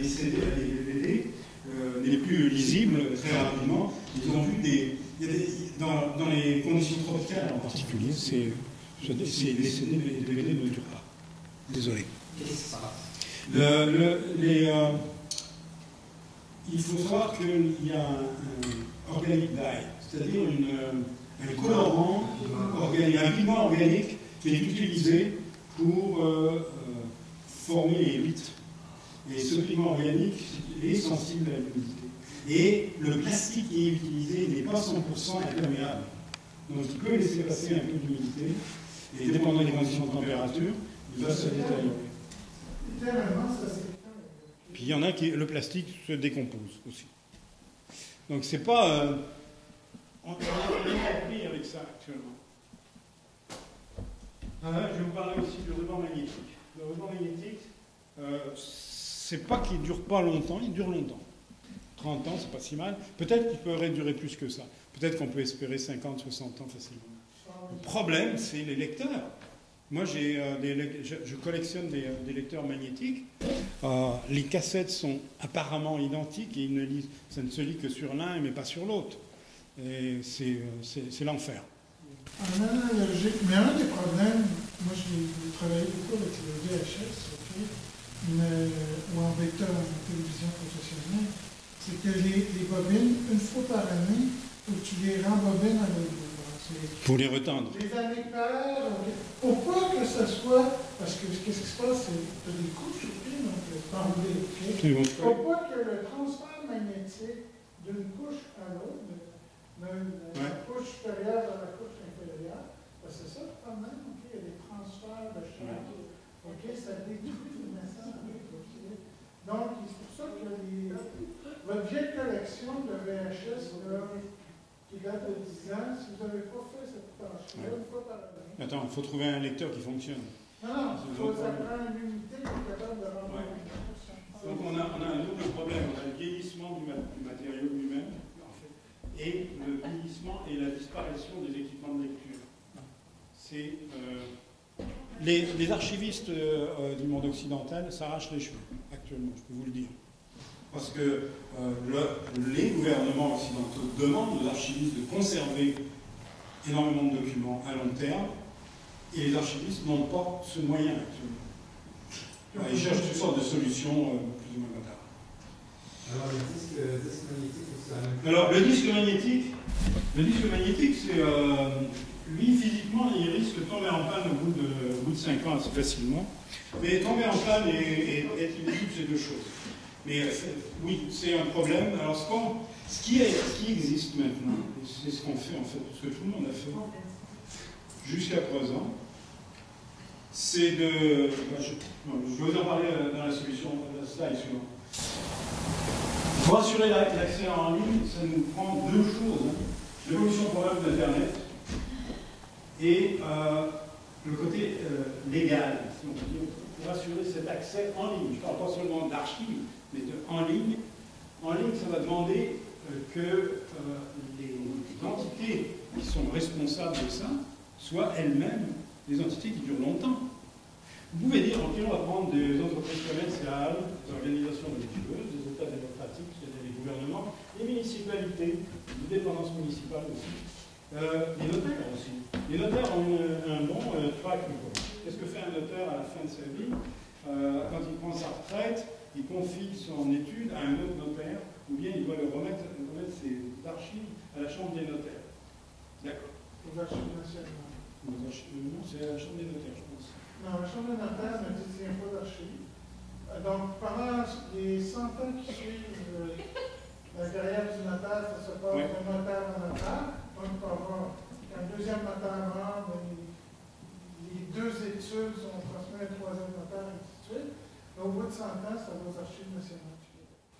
CD, à des DVD, les plus lisibles très rapidement, ils ont vu dans les conditions tropicales en particulier, les CD et les DVD ne durent pas. Désolé. Qu'est-ce qui se passe? Il faut savoir qu'il y a un organic dye, c'est-à-dire un colorant organique, un pigment organique qui est utilisé pour former les vitres. Et ce pigment organique est sensible à l'humidité. Et le plastique qui est utilisé n'est pas 100% imperméable. Donc il peut laisser passer un peu d'humidité, et dépendant des conditions de température, il va se détériorer. Puis il y en a qui, le plastique se décompose aussi. Donc c'est pas... on est compris avec ça actuellement. Je vais vous parler aussi du ruban magnétique. Le ruban magnétique, c'est pas qu'il ne dure pas longtemps, il dure longtemps. 30 ans, c'est pas si mal. Peut-être qu'il pourrait durer plus que ça. Peut-être qu'on peut espérer 50, 60 ans facilement. Le problème, c'est les lecteurs. Moi, je collectionne des lecteurs magnétiques. Les cassettes sont apparemment identiques et ça ne se lit que sur l'un, mais pas sur l'autre. Et c'est l'enfer. En analogique, mais un des problèmes, moi j'ai travaillé beaucoup avec le VHS, ou en vecteur en télévision professionnelle, c'est que les bobines, une fois par année, il faut que tu les rembobines à l'autre. Pour les retendre. Les années paires, pour pas que ce soit, parce que qu'est-ce qui se passe, c'est des couches aussi, donc enlever, okay? Pour pas que le transfert magnétique d'une couche à l'autre, la couche supérieure à la couche inférieure, parce que c'est ça le problème, okay? Il y a des transferts de charge, okay? Ça détruit le message. Okay? Donc, c'est pour ça que votre vieille collection de VHS, qui date de 10 ans, si vous n'avez pas fait cette tâche-là, une fois par année. Attends, il faut trouver un lecteur qui fonctionne. Non, ça prend une unité qui est capable de rendre. Donc on a un double problème. On a le vieillissement du matériau lui-même, les archivistes du monde occidental s'arrachent les cheveux, actuellement, je peux vous le dire. Parce que les gouvernements occidentaux demandent aux archivistes de conserver énormément de documents à long terme, et les archivistes n'ont pas ce moyen actuellement. Ils cherchent toutes sortes de solutions plus ou moins bâtardes. Alors le disque magnétique, c'est la même chose. Alors le disque magnétique, c'est lui physiquement, il risque de tomber en panne au bout de 5 ans assez facilement. Mais tomber en panne et être illisible, c'est deux choses. Mais oui, c'est un problème. Alors ce qui existe maintenant, et c'est ce qu'on fait en fait, ce que tout le monde a fait jusqu'à présent, c'est de... Je vais vous en parler dans la solution, dans la slide suivante. Pour assurer l'accès en ligne, ça nous prend deux choses. L'évolution probable d'Internet et le côté légal, si on peut dire, pour assurer cet accès en ligne. Je ne parle pas seulement d'archives, mais en ligne. En ligne, ça va demander que les entités qui sont responsables de ça soient elles-mêmes des entités qui durent longtemps. Vous pouvez dire, ok, on va prendre des entreprises commerciales, des organisations religieuses, des États démocratiques, c'est-à-dire les gouvernements, les municipalités, les dépendances municipales aussi, les notaires aussi. Les notaires ont un bon track record. Qu'est-ce que fait un notaire à la fin de sa vie? Quand il prend sa retraite, il confie son étude à un autre notaire, ou bien il doit remettre ses archives à la chambre des notaires. D'accord. Aux archives nationales. Non, c'est à la chambre des notaires, je pense. Non, la chambre des notaires ne détient pas d'archives. Donc, pendant les 100 ans qui suivent la carrière du notaire, ça se passe d'un notaire à notaire. Donc, on va avoir un deuxième notaire mort, les deux études sont transmises à un troisième notaire, et ainsi de suite. Mais au bout de 100 ans, ça va aux archives nationales.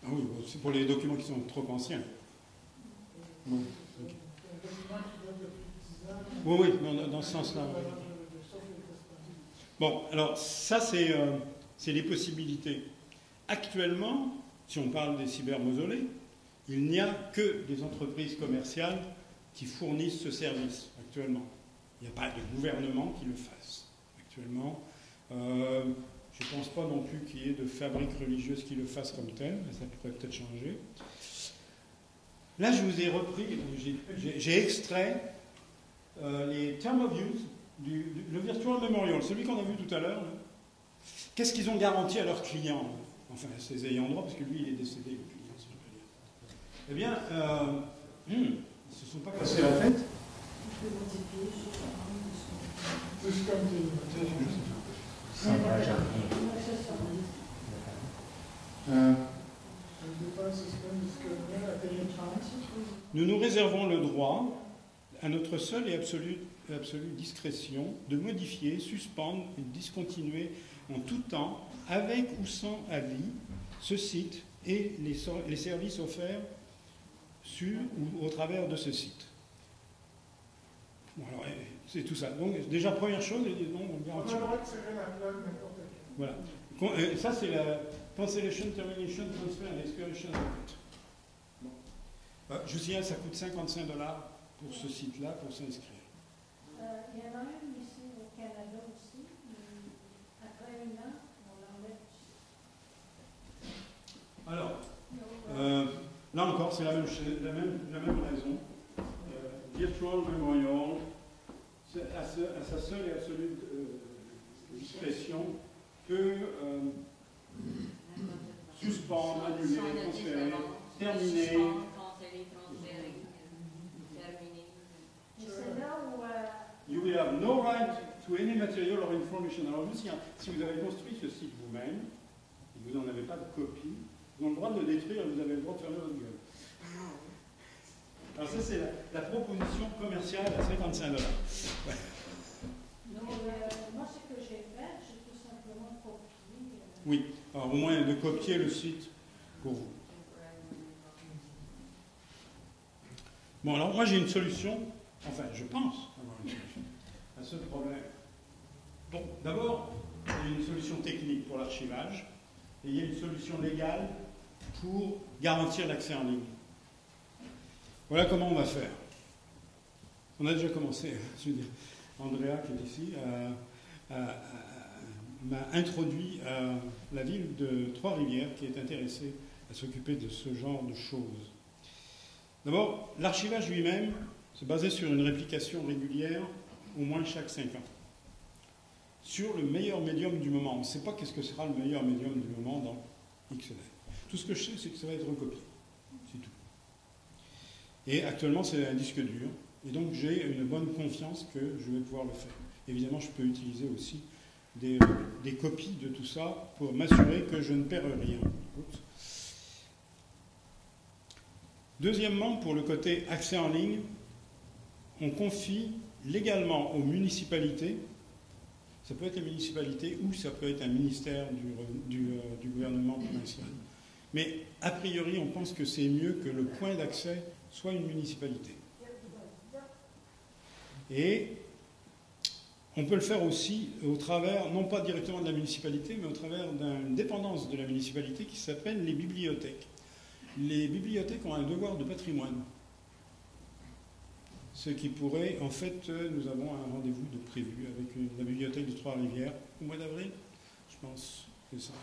Ah oui, c'est pour les documents qui sont trop anciens. Oui, okay. Un document qui date depuis 10 ans. Oui, dans ce sens-là. Bon, alors ça, c'est les possibilités. Actuellement, si on parle des cybermausolées, il n'y a que des entreprises commerciales qui fournissent ce service actuellement. Il n'y a pas de gouvernement qui le fasse actuellement. Je ne pense pas non plus qu'il y ait de fabriques religieuses qui le fassent comme tel, mais ça pourrait peut-être changer. Là, je vous ai repris, j'ai extrait les Terms of Use, le Virtual Memorial, celui qu'on a vu tout à l'heure. Qu'est-ce qu'ils ont garanti à leurs clients? Enfin, ses ayants droit, parce que lui, il est décédé, le client, si je peux dire. Eh bien, ils ne se sont pas cassés la tête. Nous nous réservons le droit, à notre seule et absolue discrétion, de modifier, suspendre et discontinuer en tout temps, avec ou sans avis, ce site et les services offerts sur ou au travers de ce site. Bon, alors, c'est tout ça. Donc, déjà, première chose, on garantit. On a le droit de tirer la plug n'importe quand. Voilà. Ça, c'est la Cancellation, Termination, Transfer and Expiration Date. Bon. Je vous signale, ça coûte $55 pour ce site-là, pour s'inscrire. Il y en a un ici au Canada aussi, mais après 1 an, on l'enlève. Alors, là encore, c'est la même raison. Virtual Memorial, à sa seule et absolue discrétion, peut suspendre, annuler, transférer, terminer. You will have no right to any material or information. Alors, juste, si vous avez construit ce site vous-même, et vous n'en avez pas de copie, vous avez le droit de le détruire et vous avez le droit de fermer votre gueule. Alors ça, c'est la proposition commerciale à $55. Ouais. Non, moi, ce que j'ai fait, j'ai tout simplement copié. Oui, alors au moins de copier le site pour vous. Bon, alors moi j'ai une solution, enfin je pense avoir une solution à ce problème. Bon, d'abord, il y a une solution technique pour l'archivage et il y a une solution légale pour garantir l'accès en ligne. Voilà comment on va faire. On a déjà commencé, je veux dire, Andrea qui est ici. m'a introduit à la ville de Trois-Rivières qui est intéressée à s'occuper de ce genre de choses. D'abord, l'archivage lui-même se basait sur une réplication régulière au moins chaque 5 ans. Sur le meilleur médium du moment. On ne sait pas qu'est-ce que sera le meilleur médium du moment dans XML. Tout ce que je sais, c'est que ça va être recopié. C'est tout. Et actuellement, c'est un disque dur. Et donc, j'ai une bonne confiance que je vais pouvoir le faire. Évidemment, je peux utiliser aussi des copies de tout ça pour m'assurer que je ne perds rien. Oups. Deuxièmement, pour le côté accès en ligne, on confie légalement aux municipalités, ça peut être les municipalités ou ça peut être un ministère du gouvernement provincial. Mais a priori, on pense que c'est mieux que le point d'accès soit une municipalité. Et on peut le faire aussi au travers, non pas directement de la municipalité, mais au travers d'une dépendance de la municipalité qui s'appelle les bibliothèques. Les bibliothèques ont un devoir de patrimoine. Ce qui pourrait, en fait, nous avons un rendez-vous de prévu avec la bibliothèque de Trois-Rivières au mois d'avril, je pense, c'est ça.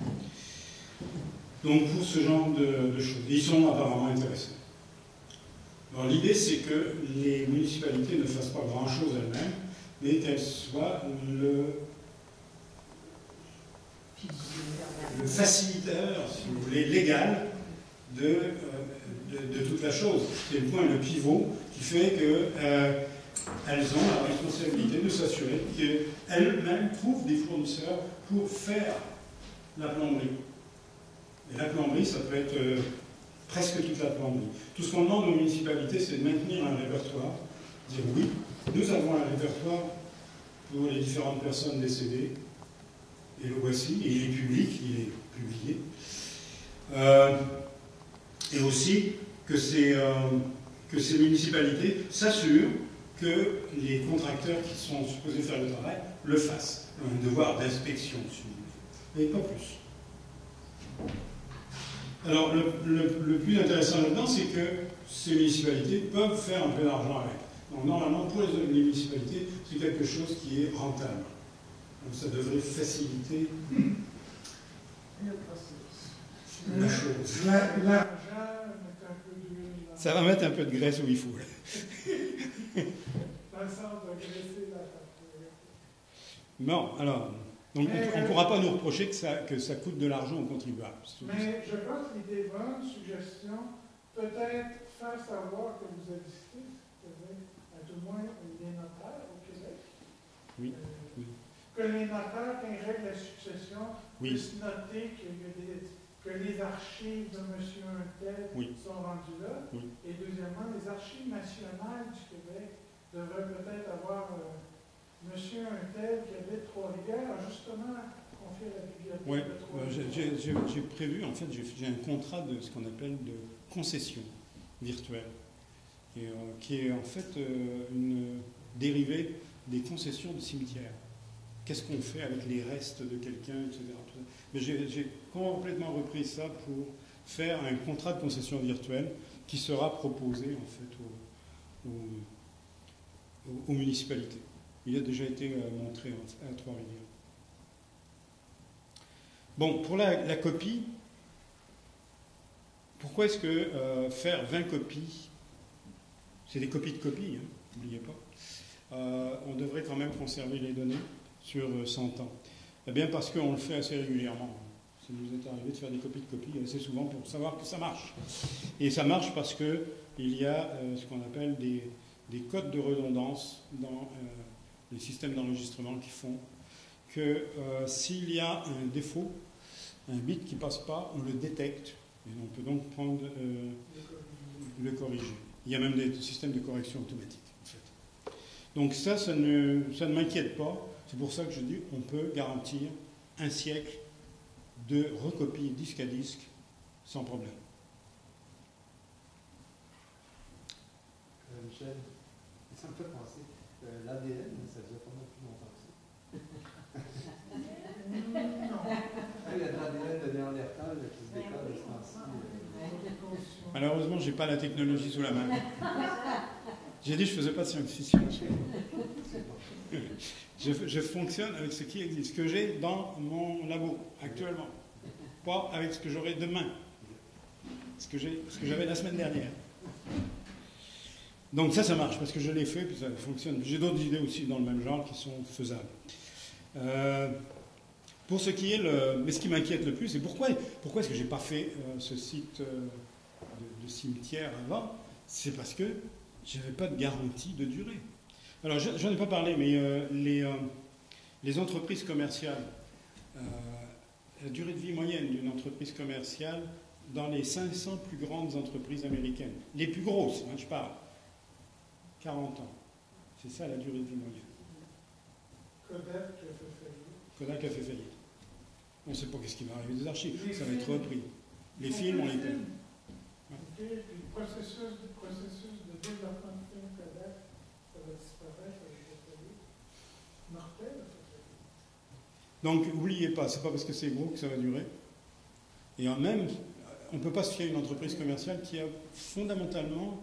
Donc pour ce genre de choses, ils sont apparemment intéressés. Alors l'idée, c'est que les municipalités ne fassent pas grand-chose elles-mêmes, mais qu'elles soient le facilitateur, si vous voulez, légal de toute la chose. C'est le point, le pivot, qui fait qu'elles ont la responsabilité de s'assurer qu'elles-mêmes trouvent des fournisseurs pour faire la plomberie. Et la plomberie, ça peut être presque toute la plomberie. Tout ce qu'on demande aux municipalités, c'est de maintenir un répertoire, dire oui, nous avons un répertoire pour les différentes personnes décédées, et le voici, et il est public, il est publié. Et aussi que ces municipalités s'assurent que les contracteurs qui sont supposés faire le travail le fassent. Un devoir d'inspection, si vous voulez. Mais pas plus. Alors, le plus intéressant là-dedans, c'est que ces municipalités peuvent faire un peu d'argent avec. Donc, normalement, pour les municipalités, c'est quelque chose qui est rentable. Donc, ça devrait faciliter le processus. La chose. L'argent met un peu d'huile. Ça va mettre un peu de graisse où il faut. Dans le sens de graisser la facture. Bon, alors, donc on ne pourra pas nous reprocher que ça coûte de l'argent aux contribuables. Mais je pense que l'idée bonne, suggestion, peut-être faire savoir que vous existez, à tout le moins les notaires au Québec. Oui. Oui. Que les notaires, quand ils règlent la succession, puissent noter que les archives de M. Untel sont rendues là. Oui. Et deuxièmement, les archives nationales du Québec devraient peut-être avoir M. Untel qui habite Trois-Rivières, justement confié à la bibliothèque de Trois-Rivières. J'ai prévu, en fait, j'ai un contrat de ce qu'on appelle de concession virtuelle, et, qui est en fait une dérivée des concessions de cimetières. Qu'est-ce qu'on fait avec les restes de quelqu'un, etc. Mais j'ai complètement repris ça pour faire un contrat de concession virtuelle qui sera proposé en fait aux municipalités. Il a déjà été montré à Trois-Rivières. Bon, pour la copie, pourquoi est-ce que faire 20 copies, c'est des copies de copies, hein, n'oubliez pas, on devrait quand même conserver les données sur 100 ans. Eh bien parce qu'on le fait assez régulièrement. Ça nous est arrivé de faire des copies de copies assez souvent pour savoir que ça marche. Et ça marche parce qu'il y a ce qu'on appelle des codes de redondance dans les systèmes d'enregistrement qui font que s'il y a un défaut, un bit qui ne passe pas, on le détecte et on peut donc prendre le corriger. Il y a même des systèmes de correction automatique en fait. Donc ça ne m'inquiète pas. C'est pour ça que je dis qu'on peut garantir un siècle de recopie disque à disque sans problème. Michel, ça me fait penser que l'ADN, ça faisait pas mal plus longtemps que ça. Non. Il y a de l'ADN de Néandertal qui se décode de ce temps-ci. Malheureusement, je n'ai pas la technologie sous la main. J'ai dit que je ne faisais pas de science-fiction. Je fonctionne avec ce qui existe, ce que j'ai dans mon labo actuellement, pas avec ce que j'aurai demain, ce que j'avais la semaine dernière. Donc ça marche, parce que je l'ai fait, puis ça fonctionne. J'ai d'autres idées aussi dans le même genre qui sont faisables. Pour ce qui est mais ce qui m'inquiète le plus, c'est pourquoi est-ce que j'ai pas fait ce site de cimetière avant? C'est parce que j'avais pas de garantie de durée. Alors j'en ai pas parlé, mais les entreprises commerciales, la durée de vie moyenne d'une entreprise commerciale dans les 500 plus grandes entreprises américaines, les plus grosses, je parle, 40 ans. C'est ça la durée de vie moyenne. Kodak a fait faillite. On ne sait pas ce qui va arriver des archives. Ça va être repris. Les films, on les paye. Le processus de développement de films Kodak, ça va disparaître avec la faillite. Martel a fait faillite. Donc, n'oubliez pas, c'est pas parce que c'est gros que ça va durer. Et en même, on ne peut pas se fier à une entreprise commerciale qui a fondamentalement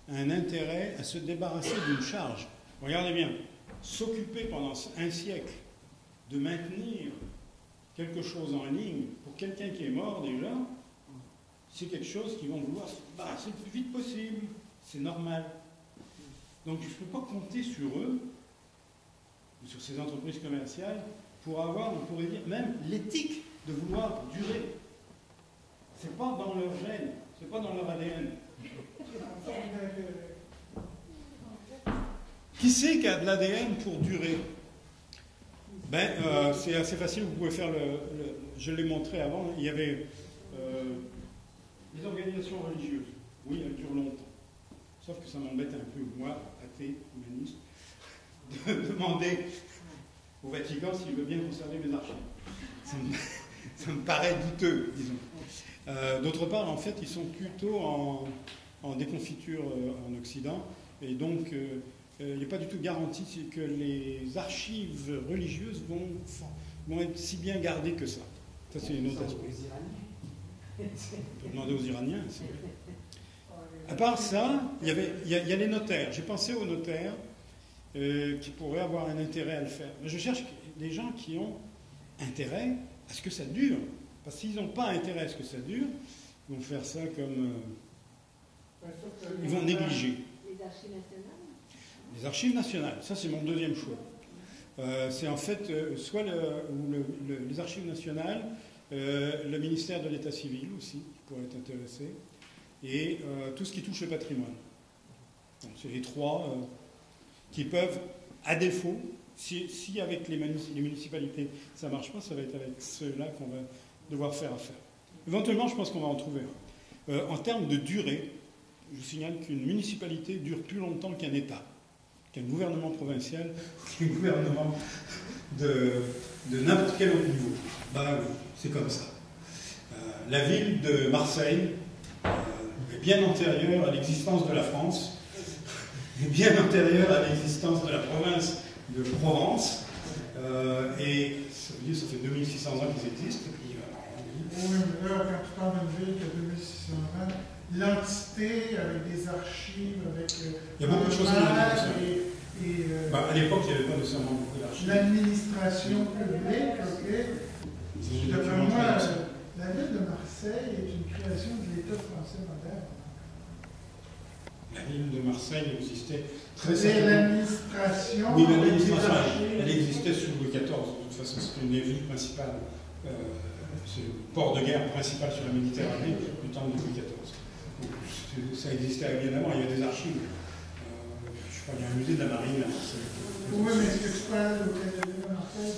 un intérêt à se débarrasser d'une charge. Regardez bien, s'occuper pendant un siècle de maintenir quelque chose en ligne pour quelqu'un qui est mort déjà, c'est quelque chose qu'ils vont vouloir se débarrasser le plus vite possible. C'est normal. Donc je ne peux pas compter sur eux, ou sur ces entreprises commerciales, pour avoir, on pourrait dire, même l'éthique de vouloir durer. C'est pas dans leur gène, c'est pas dans leur ADN. Qui c'est qui a de l'ADN pour durer? C'est assez facile, vous pouvez faire je l'ai montré avant, il y avait les organisations religieuses. Oui, elles durent longtemps. Sauf que ça m'embête un peu, moi, athée, humaniste, de demander au Vatican s'il veut bien conserver mes archives. Ça me paraît douteux, disons. D'autre part, en fait, ils sont plutôt en déconfiture en Occident, et donc il n'est pas du tout garanti que les archives religieuses vont être si bien gardées que ça. Ça, c'est une autre aspect. On peut demander aux Iraniens. À part ça, il y a les notaires. J'ai pensé aux notaires qui pourraient avoir un intérêt à le faire. Mais je cherche des gens qui ont intérêt à ce que ça dure. Parce qu'ils n'ont pas intérêt à ce que ça dure, ils vont faire ça comme... ils vont négliger. Les archives nationales? Les archives nationales, ça c'est mon deuxième choix. C'est en fait soit les archives nationales, le ministère de l'État civil aussi, qui pourrait être intéressé, et tout ce qui touche le patrimoine. Donc c'est les trois qui peuvent, à défaut, si avec les municipalités ça ne marche pas, ça va être avec ceux-là qu'on va devoir faire affaire. Éventuellement, je pense qu'on va en trouver un. En termes de durée, je vous signale qu'une municipalité dure plus longtemps qu'un État, qu'un gouvernement provincial, qu'un gouvernement de n'importe quel autre niveau. Ben oui, c'est comme ça. La ville de Marseille est bien antérieure à l'existence de la France, est bien antérieure à l'existence de la province de Provence, et ça veut dire que ça fait 2600 ans qu'ils existent. Oui, mais là, quand tu parles d'une ville qui a 2600 ans, l'entité avec des archives, avec il y a beaucoup de choses à l'époque, il n'y avait pas nécessairement beaucoup d'archives. L'administration publique, ok. D'après moi, la ville de Marseille est une création de l'État français moderne. La ville de Marseille existait très certainement. L'administration. Oui, l'administration, elle existait sous Louis XIV. De toute façon, c'était une des villes principales. C'est le port de guerre principal sur la Méditerranée du temps de Louis XIV. Donc, ça existait bien avant, il y avait des archives. Je crois qu'il y a un musée de la marine à Marseille. Oui, mais est-ce que tu parles de l'hôtel de ville à Marseille?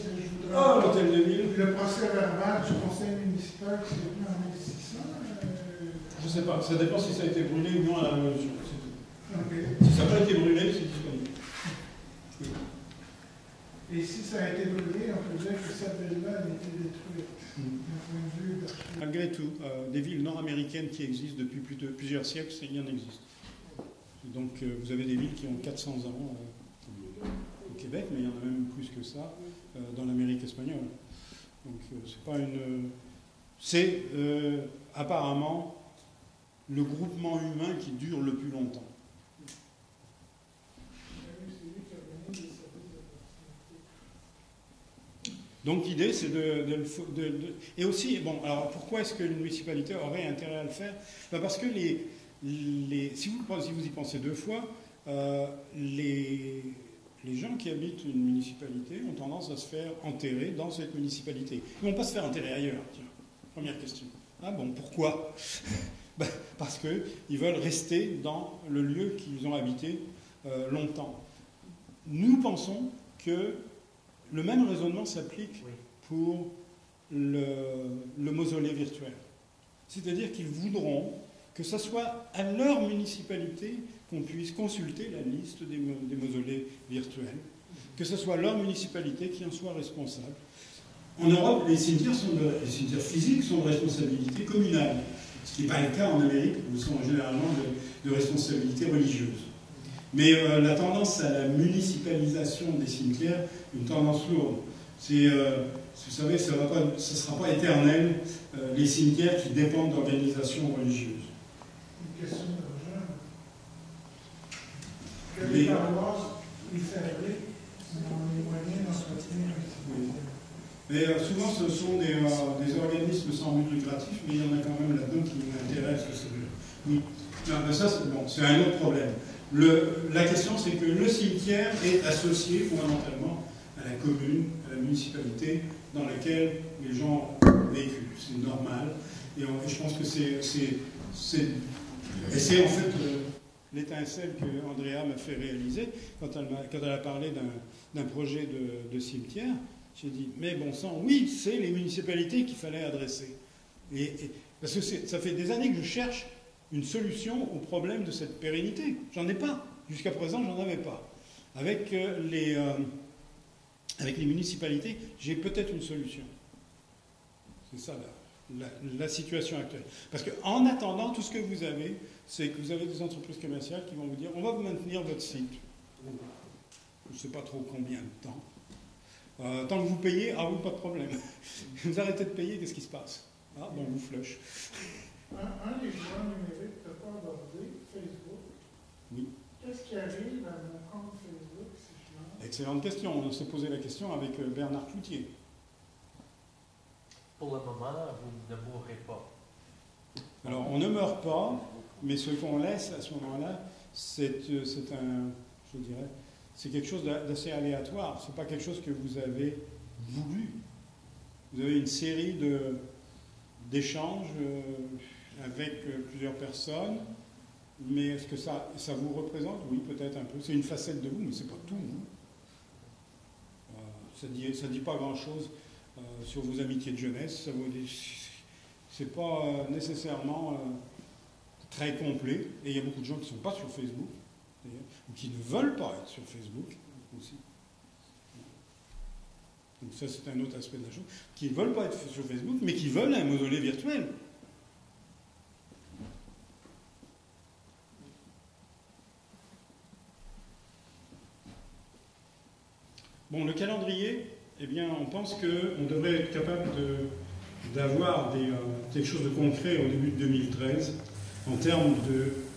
Oh, l'hôtel de ville. Le procès verbal du conseil municipal qui est venu en 1600? Je ne sais pas, ça dépend si ça a été brûlé ou non à la Révolution. C'est tout. Okay. Si ça n'a pas été brûlé, c'est disponible. Oui. Et si ça a été brûlé, on peut dire que cette ville-là a été détruite. Malgré tout, des villes nord-américaines qui existent depuis plusieurs siècles, il y en existe. Donc vous avez des villes qui ont 400 ans au Québec, mais il y en a même plus que ça dans l'Amérique espagnole. Donc c'est pas une... C'est apparemment le groupement humain qui dure le plus longtemps. Donc l'idée, c'est et aussi, bon, alors pourquoi est-ce qu'une municipalité aurait intérêt à le faire? Ben parce que si vous y pensez deux fois, les gens qui habitent une municipalité ont tendance à se faire enterrer dans cette municipalité. Ils ne vont pas se faire enterrer ailleurs. Tiens, première question. Ah bon, pourquoi? Ben, parce qu'ils veulent rester dans le lieu qu'ils ont habité longtemps. Nous pensons que le même raisonnement s'applique pour le mausolée virtuel. C'est-à-dire qu'ils voudront que ce soit à leur municipalité qu'on puisse consulter la liste des mausolées virtuels, que ce soit leur municipalité qui en soit responsable. En Europe, les cimetières physiques sont de responsabilité communale, ce qui n'est pas le cas en Amérique, où ils sont généralement de responsabilité religieuse. Mais la tendance à la municipalisation des cimetières, une tendance lourde. Vous savez, ce ne sera pas éternel, les cimetières qui dépendent d'organisations religieuses. Une question d'argent. Que les paroisses y ferraient dans les moyens d'entretien. Oui. Mais souvent, ce sont des organismes sans but lucratif, mais il y en a quand même là-dedans qui m'intéressent. Oui. Non, ça, c'est un autre problème. La question, c'est que le cimetière est associé fondamentalement à la commune, à la municipalité dans laquelle les gens véhiculent. C'est normal. Et je pense que c'est en fait l'étincelle que Andrea m'a fait réaliser quand elle a parlé d'un projet de cimetière. J'ai dit, mais bon sang, oui, c'est les municipalités qu'il fallait adresser. Parce que ça fait des années que je cherche une solution au problème de cette pérennité. J'en ai pas. Jusqu'à présent, j'en avais pas. Avec les municipalités, j'ai peut-être une solution. C'est ça la situation actuelle. Parce qu'en attendant, tout ce que vous avez, c'est que vous avez des entreprises commerciales qui vont vous dire, on va vous maintenir votre site. Je ne sais pas trop combien de temps. Tant que vous payez, ah oui, pas de problème. Vous arrêtez de payer, qu'est-ce qui se passe? Ah, bon, vous flush. Un des points numériques que tu n'as pas abordé, Facebook. Oui. Qu'est-ce qui arrive à mon compte Facebook si je lance? Excellente question. On s'est posé la question avec Bernard Cloutier. Pour le moment, vous ne mourrez pas. Alors, on ne meurt pas, mais ce qu'on laisse à ce moment-là, c'est quelque chose d'assez aléatoire. Ce n'est pas quelque chose que vous avez voulu. Vous avez une série d'échanges avec plusieurs personnes, mais est-ce que ça vous représente? Oui, peut-être un peu. C'est une facette de vous, mais ce n'est pas tout vous. Ça ne dit pas grand-chose sur vos amitiés de jeunesse. Ce n'est pas nécessairement très complet. Et il y a beaucoup de gens qui ne sont pas sur Facebook, ou qui ne veulent pas être sur Facebook aussi. Donc ça, c'est un autre aspect de la chose. Qui ne veulent pas être sur Facebook, mais qui veulent un mausolée virtuel. Bon, le calendrier, eh bien, on pense qu'on devrait être capable d'avoir quelque chose de concret au début de 2013 en termes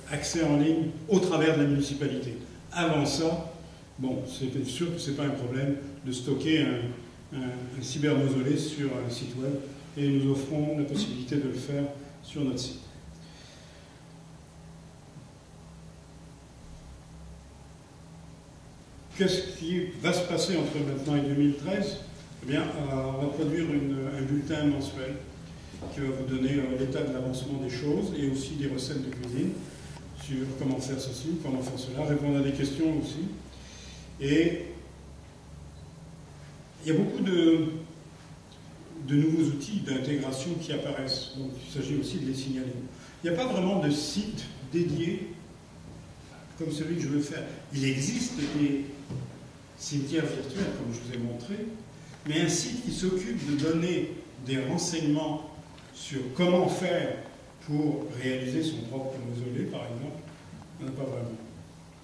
d'accès en ligne au travers de la municipalité. Avant ça, bon, c'est sûr que ce n'est pas un problème de stocker un cybermausolée sur un site web, et nous offrons la possibilité de le faire sur notre site. Qu'est-ce qui va se passer entre maintenant et 2013? Eh bien, on va produire un bulletin mensuel qui va vous donner l'état de l'avancement des choses et aussi des recettes de cuisine sur comment faire ceci, comment faire cela, répondre à des questions aussi. Et il y a beaucoup de nouveaux outils d'intégration qui apparaissent, donc il s'agit aussi de les signaler. Il n'y a pas vraiment de site dédié comme celui que je veux faire. Il existe des cimetières virtuels, comme je vous ai montré, mais un site qui s'occupe de donner des renseignements sur comment faire pour réaliser son propre mausolée, par exemple, il n'y en a pas vraiment.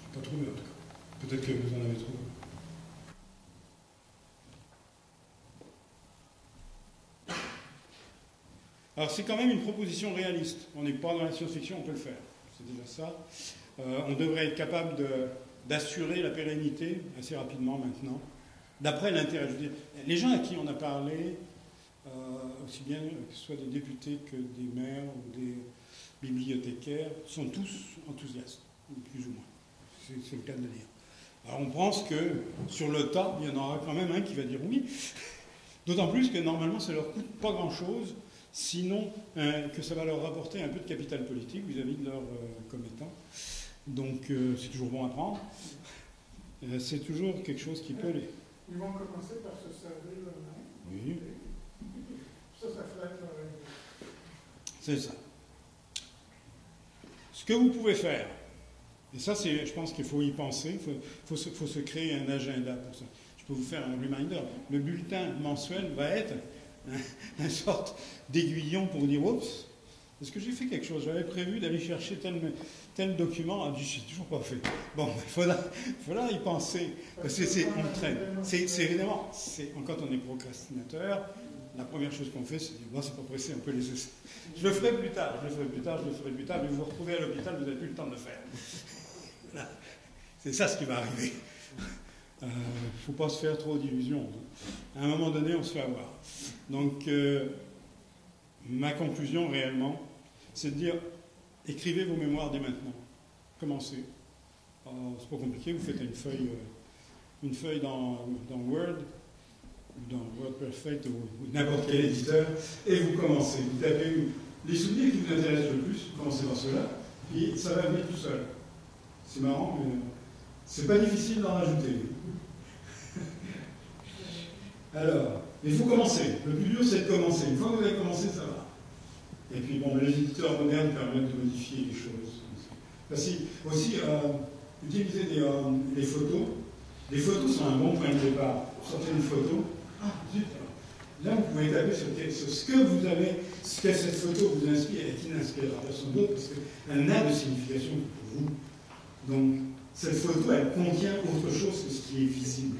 Je n'ai pas trouvé en tout cas. Peut-être que vous en avez trouvé. Alors c'est quand même une proposition réaliste. On n'est pas dans la science-fiction, on peut le faire. C'est déjà ça. On devrait être capable d'assurer la pérennité assez rapidement maintenant d'après l'intérêt. Je veux dire, les gens à qui on a parlé, aussi bien que ce soit des députés que des maires ou des bibliothécaires, sont tous enthousiastes, plus ou moins. C'est le cas de le dire. Alors on pense que sur le tas, il y en aura quand même un qui va dire oui. D'autant plus que normalement ça leur coûte pas grand-chose, sinon que ça va leur rapporter un peu de capital politique vis-à-vis de leurs commettants. Donc c'est toujours bon à prendre. C'est toujours quelque chose qui peut les... Ils vont commencer par se servir eux-mêmes. Oui. Ça flatte leur ego. C'est ça. Ce que vous pouvez faire, et ça, je pense qu'il faut y penser, il faut se créer un agenda pour ça. Je peux vous faire un reminder. Le bulletin mensuel va être une sorte d'aiguillon pour dire « Oups, est-ce que j'ai fait quelque chose? J'avais prévu d'aller chercher tel document. Ah, je n'ai toujours pas fait. » Bon, il faudra y penser. Parce que on traîne. C'est évidemment, quand on est procrastinateur, la première chose qu'on fait, c'est dire « Bon, c'est pas pressé, on peut laisser ça. Je le ferai plus tard, mais vous vous retrouvez à l'hôpital, vous n'avez plus le temps de le faire. » Voilà. C'est ça ce qui va arriver. Il ne faut pas se faire trop d'illusions. À un moment donné, on se fait avoir. Donc, ma conclusion réellement, c'est de dire, écrivez vos mémoires dès maintenant. Commencez. C'est pas compliqué, vous faites une feuille dans Word, ou dans WordPerfect, ou n'importe quel éditeur, et vous commencez. Vous tapez les souvenirs qui vous intéressent le plus, vous commencez par cela, et ça va venir tout seul. C'est marrant, mais c'est pas difficile d'en rajouter. Alors, il faut commencer. Le plus dur, c'est de commencer. Une fois que vous avez commencé, ça va. Et puis, bon, les éditeurs modernes permettent de modifier les choses. Aussi, utiliser des photos. Les photos sont un bon point de départ. Vous sortez une photo. Ah, zut. Là, vous pouvez taper sur ce que vous avez, ce que cette photo vous inspire et qui n'inspirera personne d'autre, parce qu'elle n'a de signification que pour vous. Donc, cette photo, elle contient autre chose que ce qui est visible.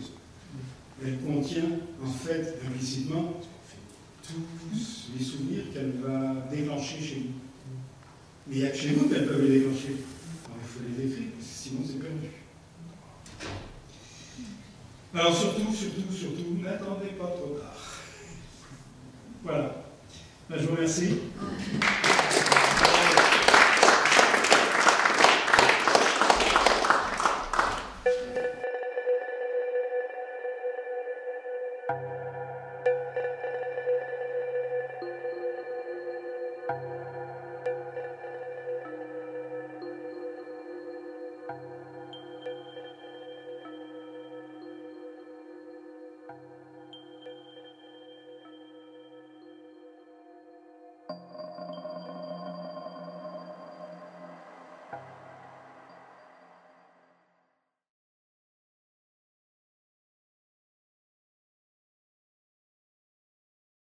Elle contient, en fait, implicitement, tous les souvenirs qu'elle va déclencher chez vous. Mais il n'y a que chez vous qu'elle peut les déclencher. Alors, il faut les décrire, sinon c'est perdu. Alors, surtout, n'attendez pas trop tard. Voilà. Ben, je vous remercie. Thank you.